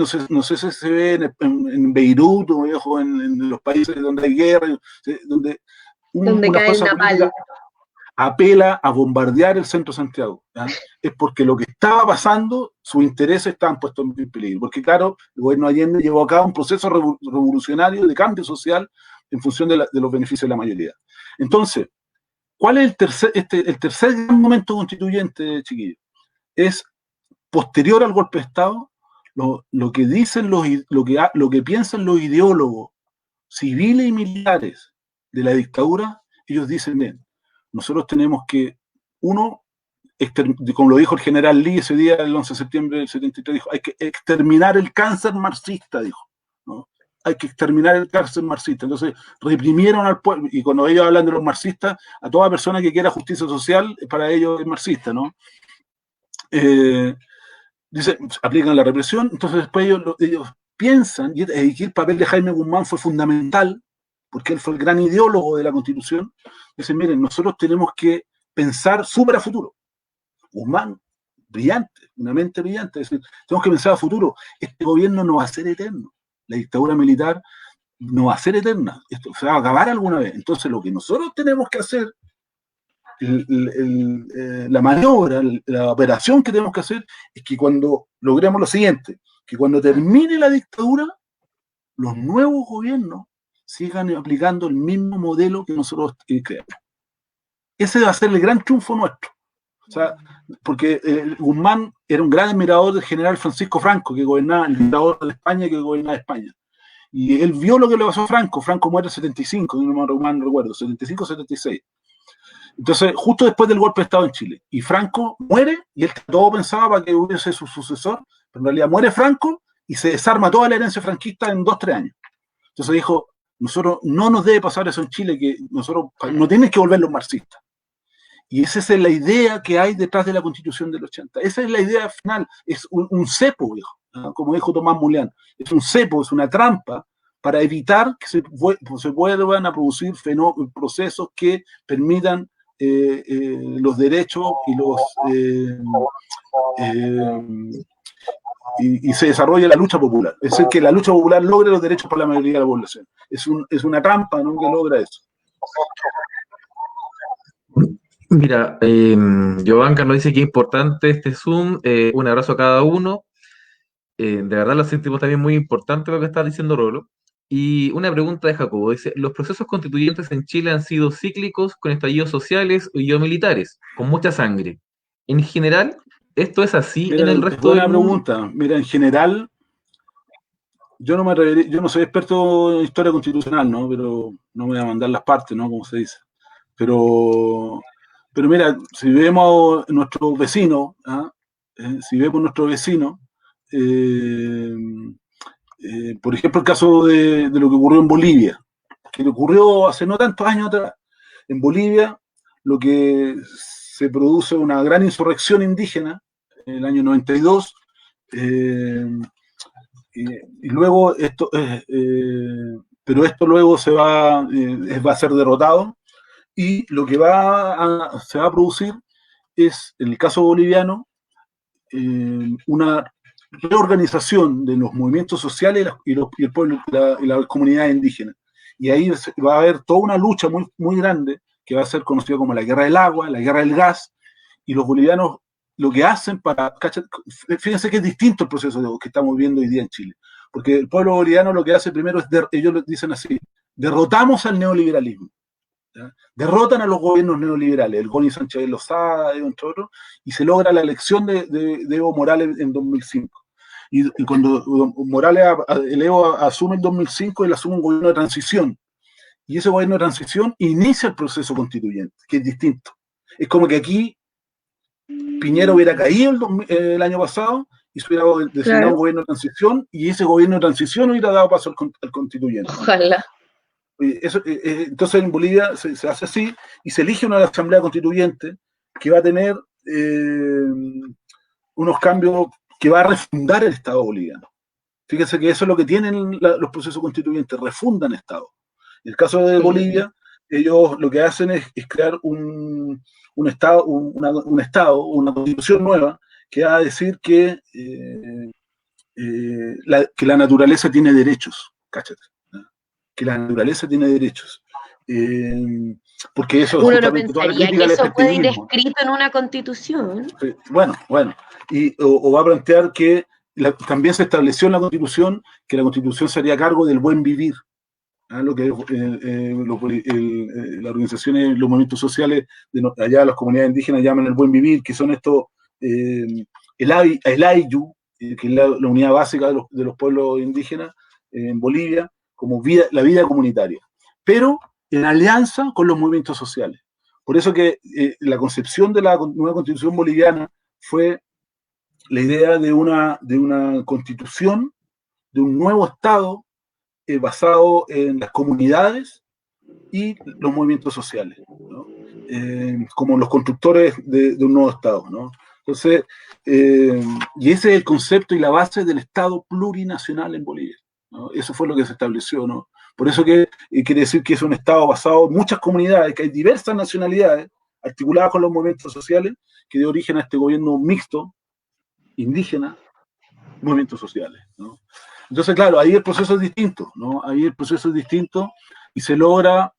se ve en Beirut o en los países donde hay guerra, donde una fuerza política apela a bombardear el centro de Santiago. ¿Ya? Es porque lo que estaba pasando, sus intereses estaban puestos en peligro. Porque claro, el gobierno Allende llevó a cabo un proceso revolucionario de cambio social en función de los beneficios de la mayoría. Entonces, ¿cuál es el tercer gran momento constituyente, chiquillos? Es posterior al golpe de Estado, lo que dicen lo que piensan los ideólogos civiles y militares de la dictadura. Ellos dicen, bien, nosotros tenemos que, uno, como lo dijo el general Lee ese día, el 11 de septiembre del 73, dijo, hay que exterminar el cáncer marxista, dijo, ¿no? Hay que exterminar el cáncer marxista. Entonces reprimieron al pueblo, y cuando ellos hablan de los marxistas, a toda persona que quiera justicia social, para ellos es marxista, ¿no? Dice, aplican la represión. Entonces después ellos piensan, y el papel de Jaime Guzmán fue fundamental, porque él fue el gran ideólogo de la Constitución. Dicen, miren, nosotros tenemos que pensar súper a futuro. Guzmán, brillante, una mente brillante, es decir, tenemos que pensar a futuro. Este gobierno no va a ser eterno. La dictadura militar no va a ser eterna. Esto se va a acabar alguna vez. Entonces lo que nosotros tenemos que hacer, la maniobra, la operación que tenemos que hacer, es que cuando logremos lo siguiente, que cuando termine la dictadura, los nuevos gobiernos sigan aplicando el mismo modelo que nosotros creamos. Ese va a ser el gran triunfo nuestro. O sea, porque Guzmán era un gran admirador del general Francisco Franco, que gobernaba, el dictador de España, que gobernaba España. Y él vio lo que le pasó a Franco. Franco muere en 75, no me recuerdo, 75 o 76. Entonces, justo después del golpe de Estado en Chile. Y Franco muere, y él todo pensaba para que hubiese su sucesor, pero en realidad muere Franco y se desarma toda la herencia franquista en 2-3 años. Entonces dijo, nosotros no nos debe pasar eso en Chile, que nosotros no tienen que volver los marxistas. Y esa es la idea que hay detrás de la Constitución del 80. Esa es la idea final. Es un cepo, viejo, ¿no? Como dijo Tomás Mulián. Es un cepo, es una trampa para evitar que se vuelvan a producir procesos que permitan los derechos y se desarrolle la lucha popular. Es decir, que la lucha popular logre los derechos para la mayoría de la población. Es una trampa, ¿no?, que logra eso. Mira, Giovanni nos dice que es importante este Zoom. Un abrazo a cada uno. De verdad lo sentimos también muy importante lo que está diciendo Rolo. Y una pregunta de Jacobo, dice, los procesos constituyentes en Chile han sido cíclicos, con estallidos sociales y o militares, con mucha sangre. En general, ¿esto es así en el resto del mundo? Buena pregunta. Mira, en general, yo no soy experto en historia constitucional, ¿no? Pero no me voy a mandar las partes, ¿no?, como se dice. Pero mira, si vemos nuestros vecinos, por ejemplo, el caso de lo que ocurrió en Bolivia, que ocurrió hace no tantos años atrás. En Bolivia, lo que se produce una gran insurrección indígena en el año 92, y luego pero esto luego va a ser derrotado, y lo que se va a producir es, en el caso boliviano, una reorganización de los movimientos sociales y el pueblo y la comunidad indígena. Y ahí va a haber toda una lucha muy, muy grande que va a ser conocida como la guerra del agua, la guerra del gas, y los bolivianos lo que hacen fíjense que es distinto el proceso que estamos viendo hoy día en Chile, porque el pueblo boliviano lo que hace primero es, ellos dicen así, derrotamos al neoliberalismo. ¿Ya? Derrotan a los gobiernos neoliberales, el Goni Sánchez de Lozada, entre otros, y se logra la elección de Evo Morales en 2005. Y cuando el Evo asume en 2005, él asume un gobierno de transición. Y ese gobierno de transición inicia el proceso constituyente, que es distinto. Es como que aquí Piñera hubiera caído el año pasado y se hubiera designado un gobierno de transición, y ese gobierno de transición hubiera dado paso al constituyente. Ojalá. Entonces en Bolivia se hace así, y se elige una asamblea constituyente que va a tener unos cambios, que va a refundar el Estado boliviano. Fíjense que eso es lo que tienen los procesos constituyentes, refundan Estado. En el caso de Bolivia, ellos lo que hacen es crear un Estado, una constitución nueva, que va a decir que la naturaleza tiene derechos, cáchate. Que la naturaleza tiene derechos. Porque eso uno no pensaría que eso puede ir escrito en una constitución. Bueno, o va a plantear que también se estableció en la constitución que la constitución sería a cargo del buen vivir. Lo que las organizaciones, los movimientos sociales allá, las comunidades indígenas llaman el buen vivir, que son estos, el AYU, que es la unidad básica de los pueblos indígenas en Bolivia, como la vida comunitaria, pero en alianza con los movimientos sociales. Por eso que la concepción de la nueva constitución boliviana fue la idea de una constitución, de un nuevo Estado basado en las comunidades y los movimientos sociales, ¿no? Como los constructores de un nuevo Estado, ¿no? Entonces, y ese es el concepto y la base del Estado plurinacional en Bolivia, ¿no? Eso fue lo que se estableció, ¿no? Por eso que quiere decir que es un Estado basado en muchas comunidades, que hay diversas nacionalidades articuladas con los movimientos sociales, que dio origen a este gobierno mixto, indígena, movimientos sociales, ¿no? Entonces, claro, ahí el proceso es distinto, ¿no? Ahí el proceso es distinto y se logra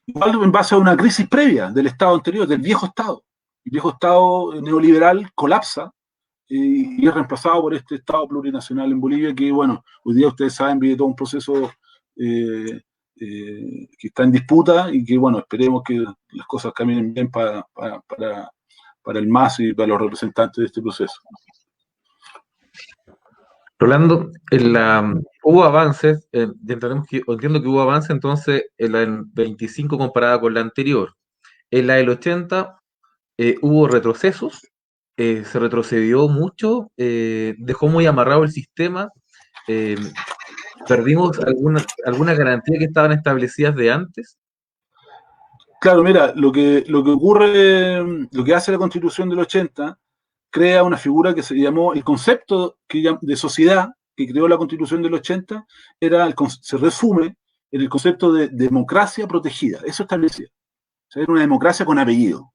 igual en base a una crisis previa del Estado anterior, del viejo Estado. El viejo Estado neoliberal colapsa y es reemplazado por este Estado plurinacional en Bolivia, que, bueno, hoy día ustedes saben, vive todo un proceso que está en disputa y que, bueno, esperemos que las cosas caminen bien para el MAS y para los representantes de este proceso. Rolando, hubo avances, entiendo que hubo avances entonces en la del 25 comparada con la anterior. En la del 80 hubo retrocesos, se retrocedió mucho, dejó muy amarrado el sistema, perdimos alguna garantía que estaban establecidas de antes. Claro, mira, lo que ocurre, lo que hace la Constitución del 80, crea una figura que se llamó, el concepto de sociedad que creó la Constitución del 80, se resume en el concepto de democracia protegida. Eso establecía. O sea, era una democracia con apellido.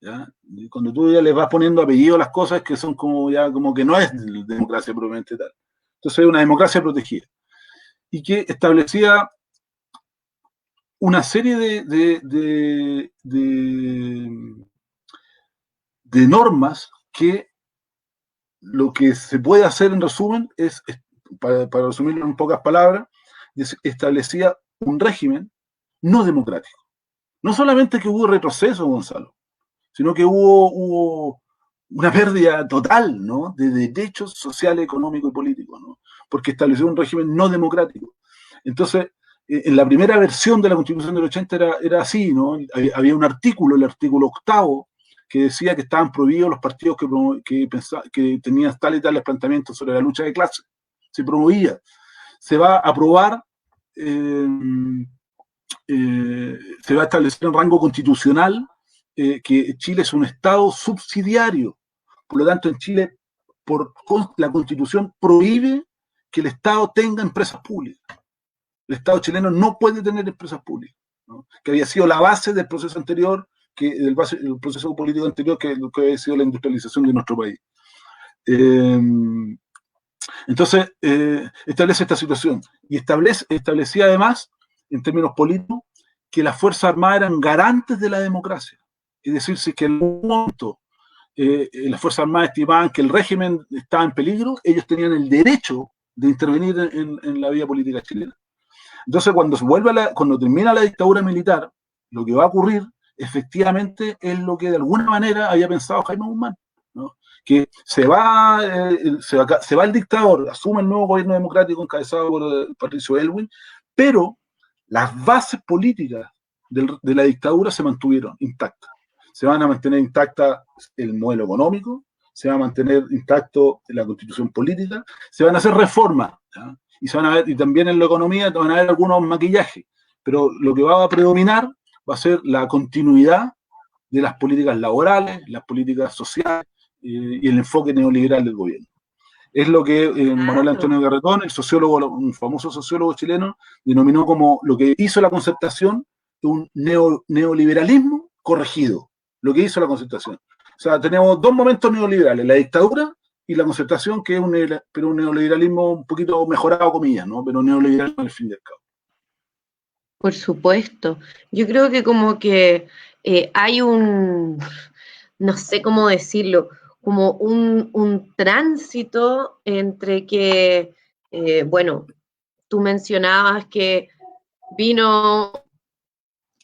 ¿Ya? Y cuando tú ya le vas poniendo apellido a las cosas que son como ya como que no es democracia propiamente tal. Entonces es una democracia protegida. Y que establecía una serie de normas que lo que se puede hacer en resumen es para resumirlo en pocas palabras, establecía un régimen no democrático. No solamente que hubo retroceso, Gonzalo, sino que hubo una pérdida total, ¿no?, de derechos sociales, económicos y políticos, ¿no?, porque estableció un régimen no democrático. Entonces, en la primera versión de la Constitución del 80 era así, ¿no? Había un artículo, el artículo 8, que decía que estaban prohibidos los partidos que tenían tal y tales planteamientos sobre la lucha de clases. Se promovía. Se va a aprobar, se va a establecer en rango constitucional que Chile es un Estado subsidiario. Por lo tanto, en Chile, la Constitución prohíbe que el Estado tenga empresas públicas. El Estado chileno no puede tener empresas públicas, ¿no?, que había sido la base del proceso anterior, el proceso político anterior, que había sido la industrialización de nuestro país. Entonces, establece esta situación y establecía además, en términos políticos, que las Fuerzas Armadas eran garantes de la democracia. Es decir, si que en algún momento las Fuerzas Armadas estimaban que el régimen estaba en peligro, ellos tenían el derecho de intervenir en la vida política chilena. Entonces, cuando termina la dictadura militar, lo que va a ocurrir, efectivamente, es lo que de alguna manera había pensado Jaime Guzmán, ¿no?, que se va el dictador, asume el nuevo gobierno democrático encabezado por Patricio Aylwin, pero las bases políticas de la dictadura se mantuvieron intactas. Se van a mantener intacta el modelo económico, se va a mantener intacto la constitución política, se van a hacer reformas, ¿ya?, y se van a ver, y también en la economía van a haber algunos maquillajes, pero lo que va a predominar va a ser la continuidad de las políticas laborales, las políticas sociales y el enfoque neoliberal del gobierno. Es lo que Manuel Antonio Garretón, el sociólogo, un famoso sociólogo chileno, denominó como lo que hizo la Concertación, un neoliberalismo corregido, lo que hizo la Concertación. O sea, tenemos dos momentos neoliberales, la dictadura y la Concertación, que es un neoliberalismo un poquito mejorado, comillas, ¿no?, pero neoliberalismo al fin y al cabo. Por supuesto. Yo creo que como que hay no sé cómo decirlo, como un tránsito entre que, bueno, tú mencionabas que vino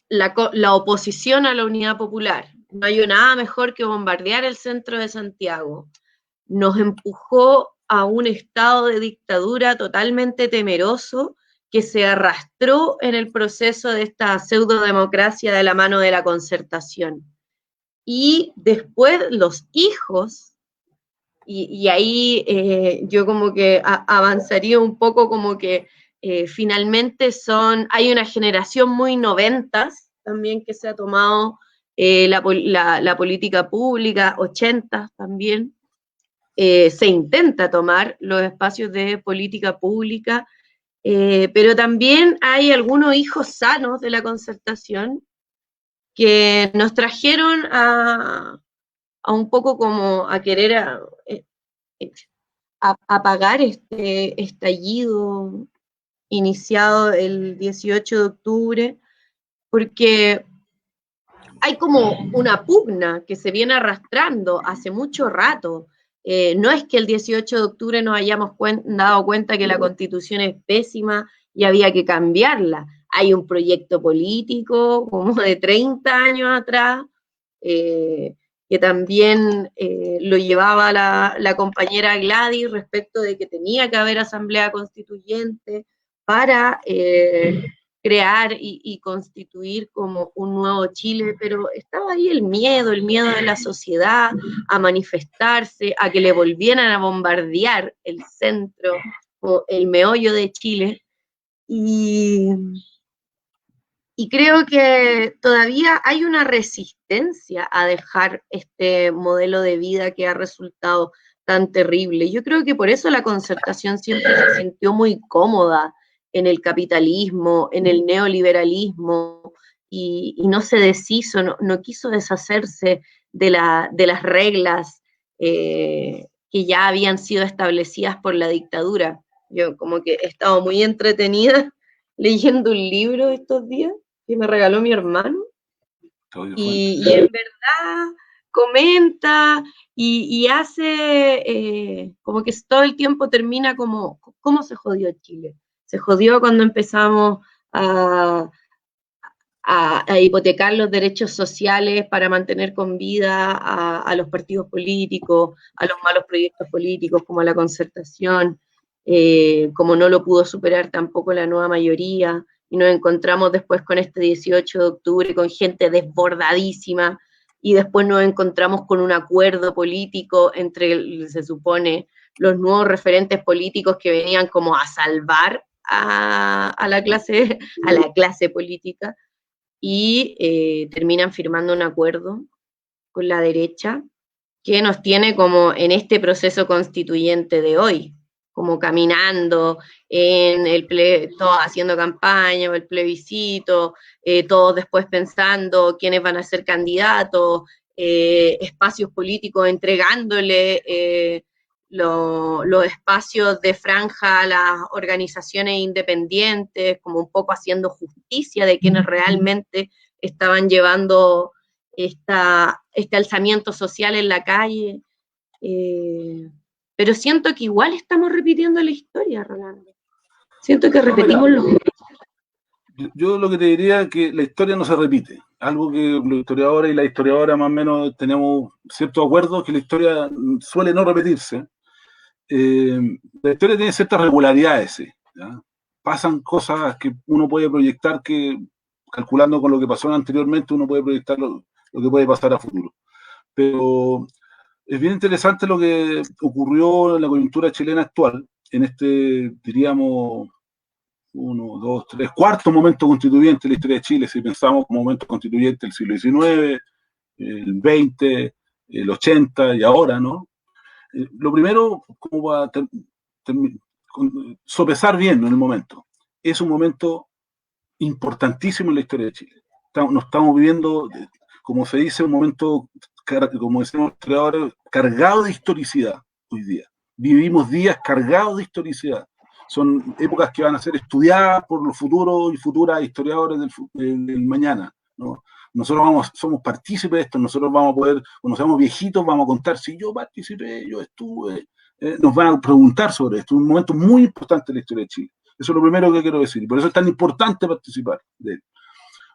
la oposición a la Unidad Popular. No hay nada mejor que bombardear el centro de Santiago. Nos empujó a un estado de dictadura totalmente temeroso que se arrastró en el proceso de esta pseudodemocracia de la mano de la Concertación. Y después los hijos, y ahí yo como que avanzaría un poco como que finalmente hay una generación muy 90s también que se ha tomado la política pública, 80s también, se intenta tomar los espacios de política pública, pero también hay algunos hijos sanos de la Concertación que nos trajeron a un poco como a querer apagar este estallido iniciado el 18 de octubre, porque hay como una pugna que se viene arrastrando hace mucho rato. No es que el 18 de octubre nos hayamos dado cuenta que la Constitución es pésima y había que cambiarla. Hay un proyecto político como de 30 años atrás, que también lo llevaba la compañera Gladys respecto de que tenía que haber asamblea constituyente para crear y constituir como un nuevo Chile, pero estaba ahí el miedo de la sociedad a manifestarse, a que le volvieran a bombardear el centro o el meollo de Chile, y Y creo que todavía hay una resistencia a dejar este modelo de vida que ha resultado tan terrible. Yo creo que por eso la Concertación siempre se sintió muy cómoda en el capitalismo, en el neoliberalismo, y no se deshizo, no quiso deshacerse de las reglas que ya habían sido establecidas por la dictadura. Yo como que he estado muy entretenida leyendo un libro estos días que me regaló mi hermano, y en verdad comenta y hace como que todo el tiempo termina como, ¿cómo se jodió Chile? Se jodió cuando empezamos a hipotecar los derechos sociales para mantener con vida a los partidos políticos, a los malos proyectos políticos como la Concertación, como no lo pudo superar tampoco la nueva mayoría, y nos encontramos después con este 18 de octubre con gente desbordadísima, y después nos encontramos con un acuerdo político entre, se supone, los nuevos referentes políticos que venían como a salvar a la clase política, y terminan firmando un acuerdo con la derecha que nos tiene como en este proceso constituyente de hoy, como caminando todos haciendo campaña o el plebiscito, todos después pensando quiénes van a ser candidatos, espacios políticos entregándole los espacios de franja a las organizaciones independientes, como un poco haciendo justicia de quienes realmente estaban llevando este alzamiento social en la calle. Pero siento que igual estamos repitiendo la historia, Rolando. Siento que repetimos los... Yo lo que te diría es que la historia no se repite. Algo que los historiadores y las historiadoras más o menos tenemos ciertos acuerdos, que la historia suele no repetirse. La historia tiene ciertas regularidades, ¿ya? Pasan cosas que uno puede proyectar, que calculando con lo que pasó anteriormente, uno puede proyectar lo que puede pasar a futuro. Pero es bien interesante lo que ocurrió en la coyuntura chilena actual, en este, diríamos, 1, 2, 3, cuarto momento constituyente de la historia de Chile, si pensamos como momento constituyente el siglo XIX, el XX, el 80 y ahora, ¿no? Lo primero, como va a sopesar bien en el momento, es un momento importantísimo en la historia de Chile. Nos estamos viviendo, como se dice, un momento, como decimos los historiadores, cargado de historicidad hoy día. Vivimos días cargados de historicidad. Son épocas que van a ser estudiadas por los futuros y futuras historiadores del mañana, ¿no? Nosotros somos partícipes de esto, nosotros vamos a poder, cuando seamos viejitos, vamos a contar si yo participé, yo estuve, nos van a preguntar sobre esto. Es un momento muy importante en la historia de Chile. Eso es lo primero que quiero decir, y por eso es tan importante participar de él.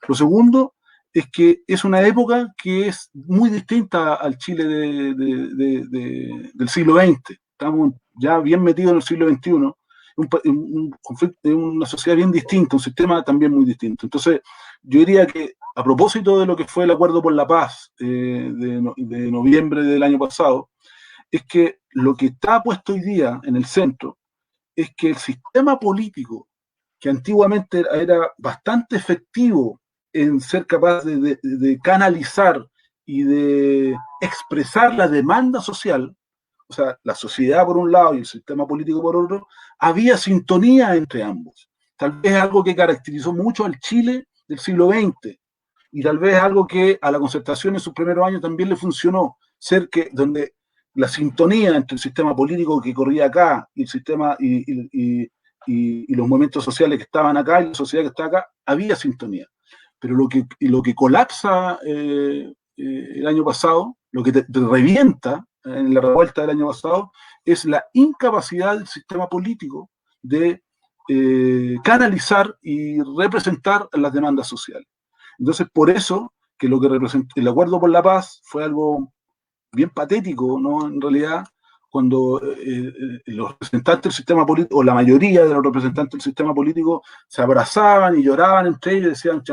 Lo segundo es que es una época que es muy distinta al Chile del siglo XX. Estamos ya bien metidos en el siglo XXI, un conflicto, una sociedad bien distinta, un sistema también muy distinto. Entonces, yo diría que a propósito de lo que fue el Acuerdo por la Paz de noviembre del año pasado, es que lo que está puesto hoy día en el centro es que el sistema político, que antiguamente era bastante efectivo en ser capaz de canalizar y de expresar la demanda social, o sea, la sociedad por un lado y el sistema político por otro, había sintonía entre ambos. Tal vez algo que caracterizó mucho al Chile del siglo XX, y tal vez algo que a la Concertación en sus primeros años también le funcionó, donde la sintonía entre el sistema político que corría acá y el sistema y los movimientos sociales que estaban acá y la sociedad que está acá, había sintonía. Pero lo que colapsa el año pasado, lo que te revienta en la revuelta del año pasado, es la incapacidad del sistema político de canalizar y representar las demandas sociales. Entonces, por eso, que lo que representa el Acuerdo por la Paz fue algo bien patético, ¿no? En realidad, cuando los representantes del sistema político, o la mayoría de los representantes del sistema político, se abrazaban y lloraban entre ellos y decían,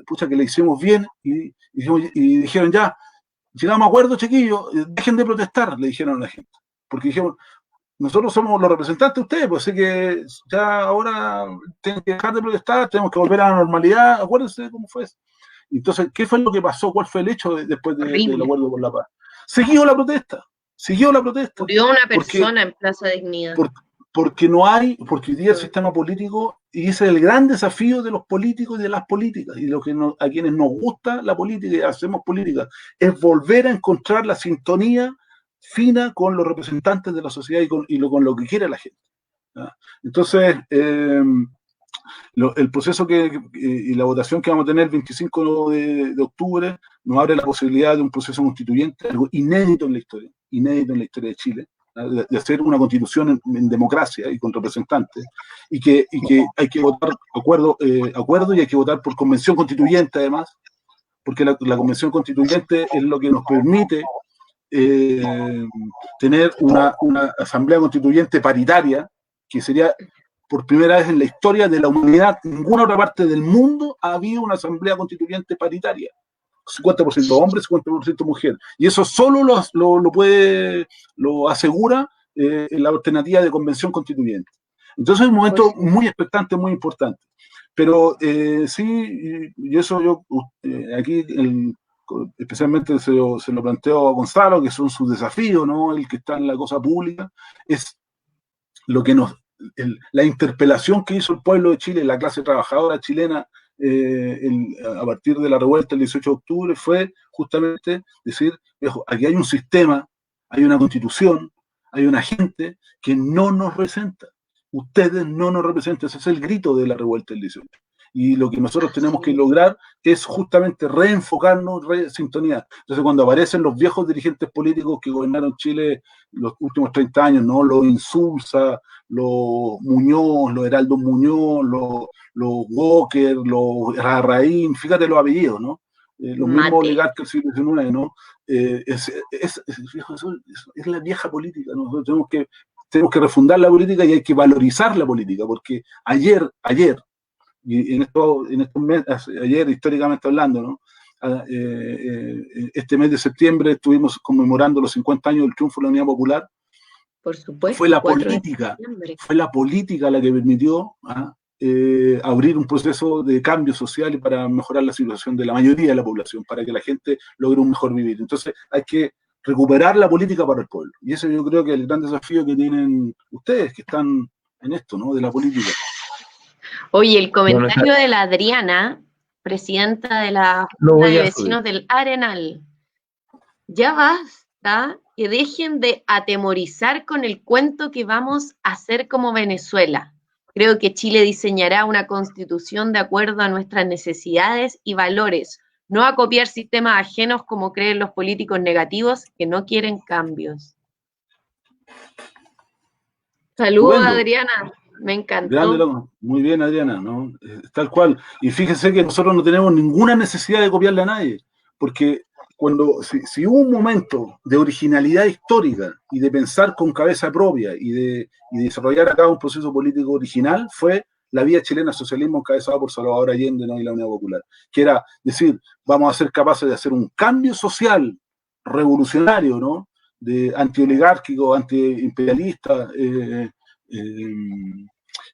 pucha, que le hicimos bien, y dijeron, ya, llegamos a acuerdo, chiquillos, dejen de protestar, le dijeron a la gente. Porque dijeron, nosotros somos los representantes de ustedes, pues así que ya ahora tienen que dejar de protestar, tenemos que volver a la normalidad, acuérdense cómo fue eso. Entonces, ¿qué fue lo que pasó? ¿Cuál fue el hecho después del acuerdo por la paz? Siguió la protesta. Murió una persona en Plaza Dignidad. Porque hoy día el sistema político, y ese es el gran desafío de los políticos y de las políticas, y a quienes nos gusta la política y hacemos política, es volver a encontrar la sintonía fina con los representantes de la sociedad y con lo que quiere la gente. ¿Ya? Entonces, el proceso y la votación que vamos a tener el 25 de octubre nos abre la posibilidad de un proceso constituyente, algo inédito en la historia de Chile, de hacer una constitución en democracia y con representantes, y que hay que votar acuerdo y hay que votar por convención constituyente además, porque la convención constituyente es lo que nos permite tener una asamblea constituyente paritaria, que sería por primera vez en la historia de la humanidad. Ninguna otra parte del mundo había una asamblea constituyente paritaria. 50% hombres, 50% mujeres. Y eso solo lo asegura la alternativa de convención constituyente. Entonces es un momento muy expectante, muy importante. Pero sí, y eso aquí especialmente se lo planteo a Gonzalo, que son sus desafíos, ¿no? El que está en la cosa pública, es lo que la interpelación que hizo el pueblo de Chile, la clase trabajadora chilena, a partir de la revuelta el 18 de octubre, fue justamente decir, viejo, aquí hay un sistema, hay una constitución, hay una gente que no nos representa. Ustedes no nos representan. Ese es el grito de la revuelta del 18. Y lo que nosotros tenemos que lograr es justamente reenfocarnos, resintonizar. Entonces, cuando aparecen los viejos dirigentes políticos que gobernaron Chile los últimos 30 años, ¿no? Los Insulza, los Muñoz, los Heraldo Muñoz, los Walker, los Larraín, fíjate los apellidos, ¿no? Los mismos oligarcas del siglo XIX, ¿no? Es la vieja política, ¿no? Nosotros tenemos que refundar la política y hay que valorizar la política, porque ayer, y en estos meses, ayer históricamente hablando, ¿no? Este mes de septiembre estuvimos conmemorando los 50 años del triunfo de la Unidad Popular. Por supuesto. Fue la política la que permitió abrir un proceso de cambio social y para mejorar la situación de la mayoría de la población, para que la gente logre un mejor vivir. Entonces hay que recuperar la política para el pueblo. Y eso yo creo que es el gran desafío que tienen ustedes que están en esto, ¿no? De la política. Oye, el comentario de la Adriana, presidenta de la Junta de Vecinos del Arenal. Ya basta que dejen de atemorizar con el cuento que vamos a hacer como Venezuela. Creo que Chile diseñará una constitución de acuerdo a nuestras necesidades y valores, no a copiar sistemas ajenos como creen los políticos negativos que no quieren cambios. Saludos, bueno, Adriana. Me encantó. Grande, muy bien, Adriana, ¿no? Tal cual. Y fíjense que nosotros no tenemos ninguna necesidad de copiarle a nadie, porque si hubo un momento de originalidad histórica y de pensar con cabeza propia y de desarrollar acá un proceso político original, fue la vía chilena al socialismo encabezada por Salvador Allende, ¿no? Y la Unidad Popular, que era decir, vamos a ser capaces de hacer un cambio social revolucionario, ¿no? De antioligárquico, antiimperialista,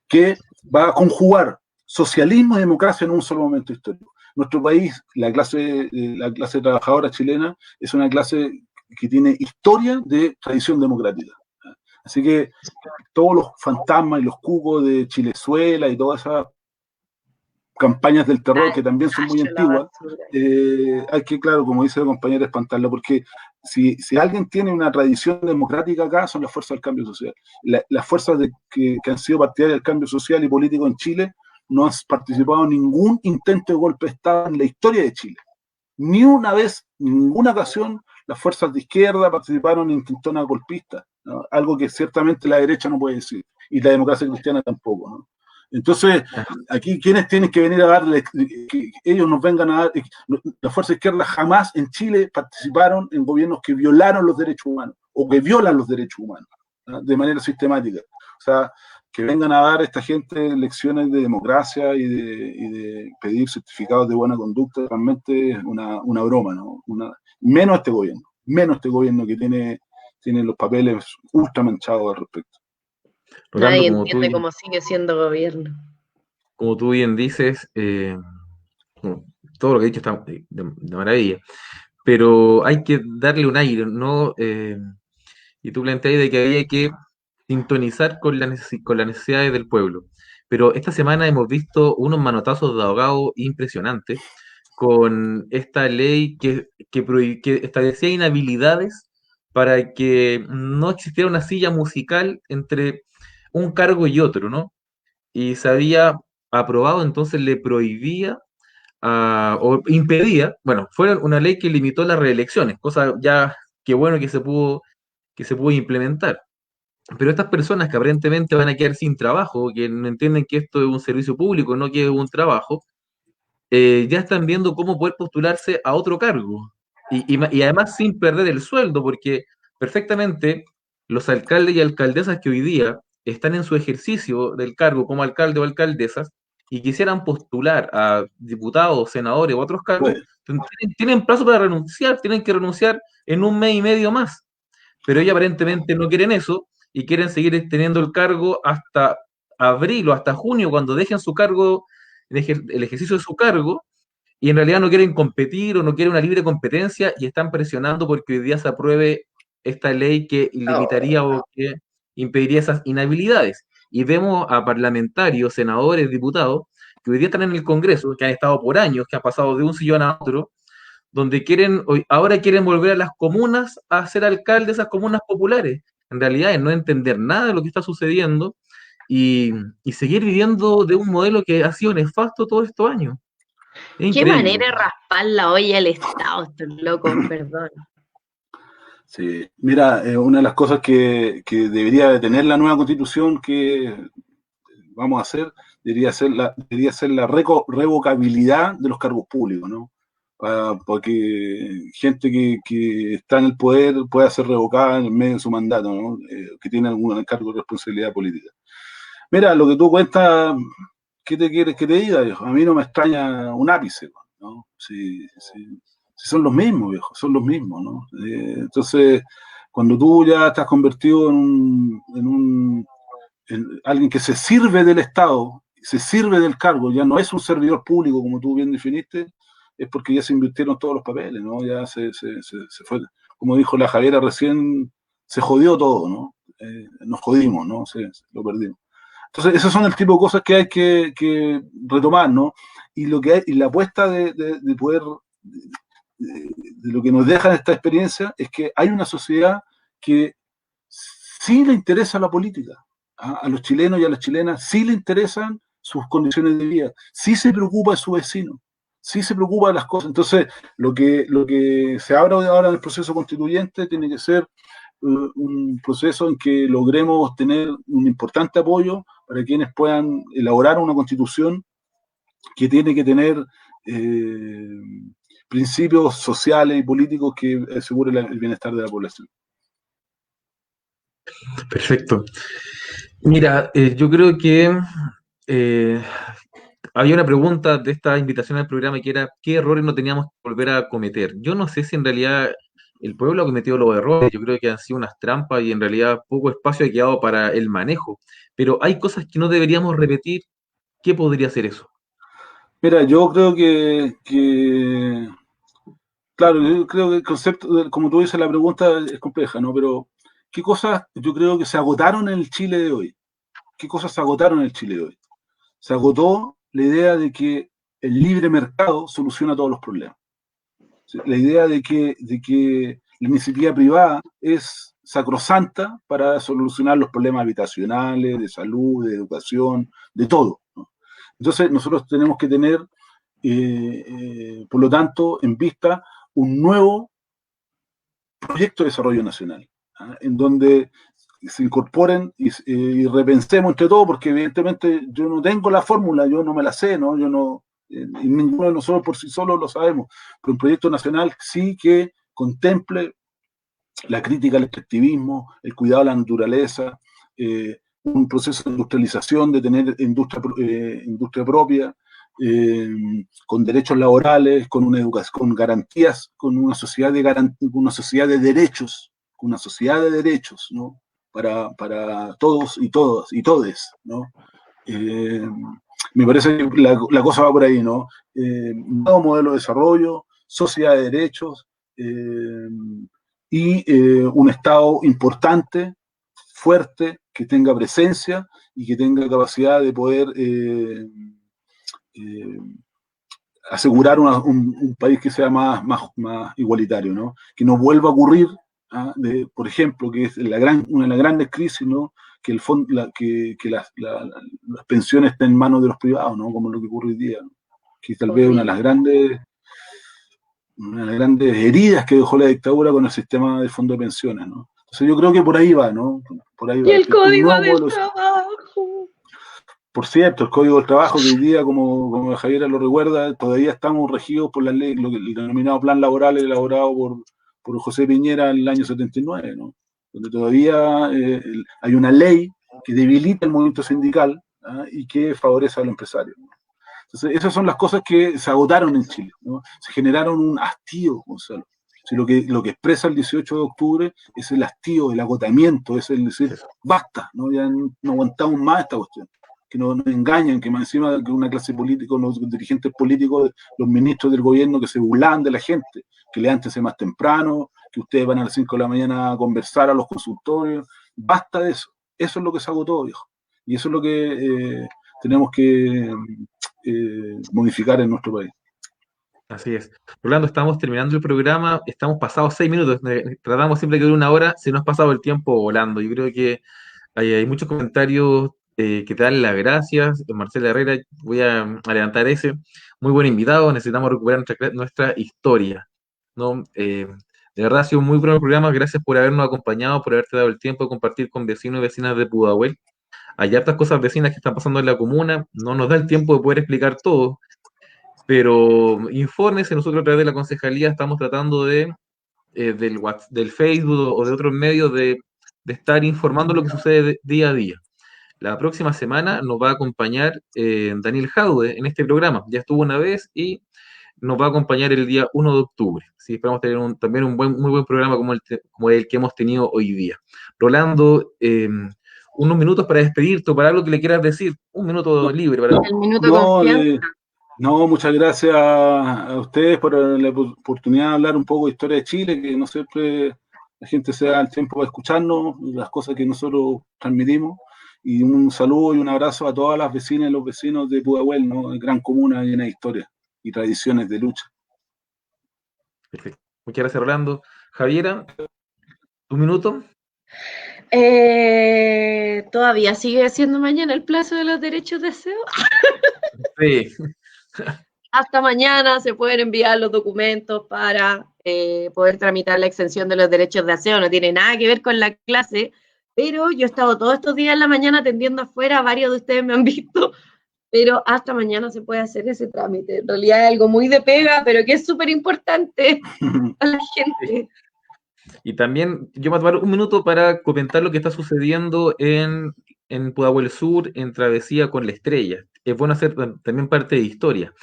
que va a conjugar socialismo y democracia en un solo momento histórico. Nuestro país, la clase trabajadora chilena, es una clase que tiene historia de tradición democrática. Así que todos los fantasmas y los cucos de Chilezuela y todas esas campañas del terror que también son muy antiguas, hay que, claro, como dice la compañera, espantarla, porque si alguien tiene una tradición democrática acá, son las fuerzas del cambio social. Las fuerzas que han sido partidarias del cambio social y político en Chile no han participado en ningún intento de golpe de Estado en la historia de Chile. Ni una vez, en ninguna ocasión, las fuerzas de izquierda participaron en intentonas golpistas, ¿no? Algo que ciertamente la derecha no puede decir, y la democracia cristiana tampoco, ¿no? Entonces, aquí, ¿quiénes tienen que venir a darle, que ellos nos vengan a dar? Las fuerzas izquierdas jamás en Chile participaron en gobiernos que violaron los derechos humanos, o que violan los derechos humanos, ¿no? De manera sistemática. O sea, que vengan a dar a esta gente lecciones de democracia y de pedir certificados de buena conducta, realmente es una broma, ¿no? Menos este gobierno que tiene tiene los papeles ultra manchados al respecto. Rolando, Nadie entiende cómo sigue siendo gobierno. Como tú bien dices, todo lo que he dicho está de maravilla, pero hay que darle un aire, ¿no? Y tú planteas de que había que sintonizar con las necesidades del pueblo. Pero esta semana hemos visto unos manotazos de abogados impresionantes con esta ley que establecía inhabilidades para que no existiera una silla musical entre un cargo y otro, ¿no? Y se había aprobado, entonces le prohibía o impedía, bueno, fue una ley que limitó las reelecciones, cosa ya que bueno que se pudo implementar. Pero estas personas que aparentemente van a quedar sin trabajo, que no entienden que esto es un servicio público, no que es un trabajo, ya están viendo cómo poder postularse a otro cargo. Y además sin perder el sueldo, porque perfectamente los alcaldes y alcaldesas que hoy día están en su ejercicio del cargo como alcalde o alcaldesas y quisieran postular a diputados, senadores u otros cargos, tienen plazo para renunciar, tienen que renunciar en un mes y medio más. Pero ellos aparentemente no quieren eso y quieren seguir teniendo el cargo hasta abril o hasta junio, cuando dejen su cargo, el ejercicio de su cargo, y en realidad no quieren competir o no quieren una libre competencia y están presionando porque hoy día se apruebe esta ley que limitaría o que impediría esas inhabilidades. Y vemos a parlamentarios, senadores, diputados, que hoy día están en el Congreso, que han estado por años, que han pasado de un sillón a otro, donde ahora quieren volver a las comunas a ser alcaldes de esas comunas populares. En realidad es no entender nada de lo que está sucediendo y seguir viviendo de un modelo que ha sido nefasto todos estos años. Qué manera de raspar la olla al Estado, estos locos, perdón. Sí, mira, una de las cosas que debería de tener la nueva constitución que vamos a hacer, debería ser la revocabilidad de los cargos públicos, ¿no? Porque gente que está en el poder pueda ser revocada en medio de su mandato, ¿no? Que tiene algún cargo de responsabilidad política. Mira, lo que tú cuentas, ¿qué te quieres que te diga, viejo? A mí no me extraña un ápice, ¿no? Si son los mismos, viejo, son los mismos, ¿no? Entonces, cuando tú ya estás convertido en alguien que se sirve del Estado, se sirve del cargo, ya no es un servidor público, como tú bien definiste, es porque ya se invirtieron todos los papeles, ¿no? Ya se fue, como dijo la Javiera recién, se jodió todo, ¿no? Nos jodimos, ¿no? Lo perdimos. Entonces, esos son el tipo de cosas que hay que retomar, ¿no? Y la apuesta de poder, de lo que nos deja esta experiencia, es que hay una sociedad que sí le interesa la política. A los chilenos y a las chilenas sí le interesan sus condiciones de vida, sí se preocupa de su vecino, sí se preocupa de las cosas. Entonces, lo que se abra ahora en el proceso constituyente tiene que ser un proceso en que logremos tener un importante apoyo para quienes puedan elaborar una constitución que tiene que tener principios sociales y políticos que aseguren el bienestar de la población. Perfecto. Mira, yo creo que había una pregunta de esta invitación al programa que era ¿qué errores no teníamos que volver a cometer? Yo no sé si en realidad el pueblo ha cometido los errores, yo creo que han sido unas trampas y en realidad poco espacio ha quedado para el manejo, pero hay cosas que no deberíamos repetir. ¿Qué podría ser eso? Mira, yo creo claro, yo creo que el concepto, como tú dices, la pregunta es compleja, ¿no? Pero ¿qué cosas yo creo que se agotaron en el Chile de hoy? ¿Qué cosas se agotaron en el Chile de hoy? Se agotó la idea de que el libre mercado soluciona todos los problemas. La idea de que la iniciativa privada es sacrosanta para solucionar los problemas habitacionales, de salud, de educación, de todo, ¿no? Entonces nosotros tenemos que tener, por lo tanto, en vista un nuevo proyecto de desarrollo nacional, ¿ah? En donde se incorporen y repensemos entre todos, porque evidentemente yo no tengo la fórmula, yo no me la sé, ¿no? Yo no, y ninguno de nosotros por sí solo lo sabemos, pero un proyecto nacional sí que contemple la crítica al extractivismo, el cuidado de la naturaleza, un proceso de industrialización, de tener industria propia, con derechos laborales, con una educación, con garantías, con una sociedad de derechos, con una sociedad de derechos, ¿no? Para todos y todas y todes, ¿no? Me parece que la cosa va por ahí, ¿no? Nuevo modelo de desarrollo, sociedad de derechos y un Estado importante, fuerte, que tenga presencia y que tenga capacidad de poder asegurar un país que sea más igualitario, ¿no? Que no vuelva a ocurrir, por ejemplo, que es una de las grandes crisis, ¿no? Que las pensiones estén en manos de los privados, ¿no? Como lo que ocurre hoy día, ¿no? Que tal vez una de las grandes heridas que dejó la dictadura con el sistema de fondo de pensiones, ¿no? Entonces yo creo que por ahí va, ¿no? Por ahí va. Y el código del trabajo. Por cierto, el Código del Trabajo, que hoy día, como Javiera lo recuerda, todavía estamos regidos por la ley, el denominado plan laboral elaborado por José Piñera en el año 79, ¿no? Donde todavía hay una ley que debilita el movimiento sindical y que favorece a los empresarios, ¿no? Entonces, esas son las cosas que se agotaron en Chile, ¿no? Se generaron un hastío, Gonzalo. Si lo que expresa el 18 de octubre es el hastío, el agotamiento, es el decir, basta, ¿no? Ya no aguantamos más esta cuestión. Que nos engañan, que más encima que una clase política, los dirigentes políticos, los ministros del gobierno que se burlan de la gente, que levántense más temprano, que ustedes van a las 5 de la mañana a conversar a los consultorios. Basta de eso. Eso es lo que se agotó, viejo. Y eso es lo que tenemos que modificar en nuestro país. Así es. Rolando, estamos terminando el programa, estamos pasados 6 minutos, tratamos siempre que dure una hora, se nos ha pasado el tiempo volando. Yo creo que hay muchos comentarios que te dan las gracias. Marcela Herrera, voy a levantar ese. Muy buen invitado, necesitamos recuperar nuestra historia, ¿no? De verdad ha sido un muy buen programa, gracias por habernos acompañado, por haberte dado el tiempo de compartir con vecinos y vecinas de Pudahuel. Hay hartas cosas vecinas que están pasando en la comuna, no nos da el tiempo de poder explicar todo, pero infórmense, nosotros a través de la concejalía estamos tratando del Facebook o de otros medios de estar informando lo que sucede día a día. La próxima semana nos va a acompañar Daniel Jaude en este programa. Ya estuvo una vez y nos va a acompañar el día 1 de octubre. ¿Sí? Esperamos tener también un muy buen programa como el que hemos tenido hoy día. Rolando, unos minutos para despedirte, para algo que le quieras decir. Un minuto libre. El minuto de confianza. Muchas gracias a ustedes por la oportunidad de hablar un poco de historia de Chile, que no siempre la gente se da el tiempo de escucharnos, las cosas que nosotros transmitimos. Y un saludo y un abrazo a todas las vecinas y los vecinos de Pudahuel, ¿no? Gran comuna llena de historia y tradiciones de lucha. Perfecto. Muchas gracias, Rolando. Javiera, ¿un minuto? ¿Todavía sigue siendo mañana el plazo de los derechos de aseo? Sí. Hasta mañana se pueden enviar los documentos para poder tramitar la exención de los derechos de aseo. No tiene nada que ver con la clase, pero yo he estado todos estos días en la mañana atendiendo afuera, varios de ustedes me han visto, pero hasta mañana se puede hacer ese trámite. En realidad es algo muy de pega, pero que es súper importante a la gente. Y también yo me voy a tomar un minuto para comentar lo que está sucediendo en Pudahuel Sur, en travesía con La Estrella. Es bueno hacer también parte de historia.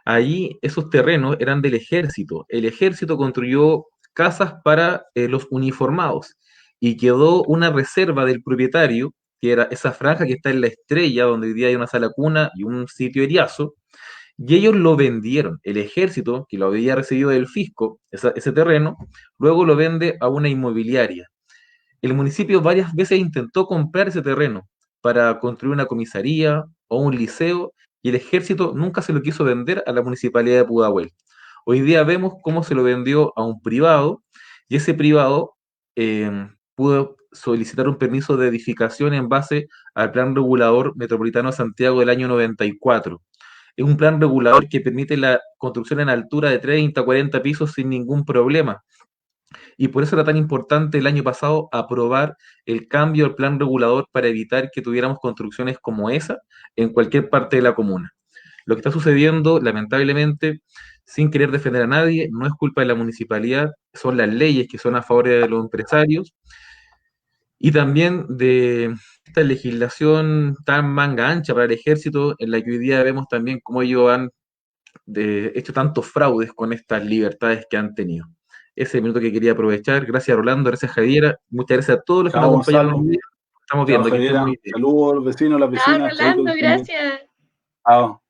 Allí esos terrenos eran del ejército. El ejército construyó casas para los uniformados y quedó una reserva del propietario, que era esa franja que está en La Estrella, donde hoy día hay una sala cuna y un sitio eriazo, y ellos lo vendieron. El ejército, que lo había recibido del fisco, ese terreno, luego lo vende a una inmobiliaria. El municipio varias veces intentó comprar ese terreno para construir una comisaría o un liceo, y el ejército nunca se lo quiso vender a la municipalidad de Pudahuel. Hoy día vemos cómo se lo vendió a un privado, y ese privado pudo solicitar un permiso de edificación en base al Plan Regulador Metropolitano de Santiago del año 94. Es un plan regulador que permite la construcción en altura de 30, 40 pisos sin ningún problema. Y por eso era tan importante el año pasado aprobar el cambio al plan regulador para evitar que tuviéramos construcciones como esa en cualquier parte de la comuna. Lo que está sucediendo, lamentablemente, sin querer defender a nadie, no es culpa de la municipalidad, son las leyes que son a favor de los empresarios y también de esta legislación tan manga ancha para el ejército, en la que hoy día vemos también cómo ellos han hecho tantos fraudes con estas libertades que han tenido. Ese es el minuto que quería aprovechar. Gracias, Rolando. Gracias, Javiera. Muchas gracias a todos los que nos Chao, acompañaron Gonzalo. hoy día. Estamos Chao, viendo que estén Javiera. muy bien. Saludos a los vecinos, a las Chao, vecinas. Rolando, Chaitos, que estén bien. gracias. Chao.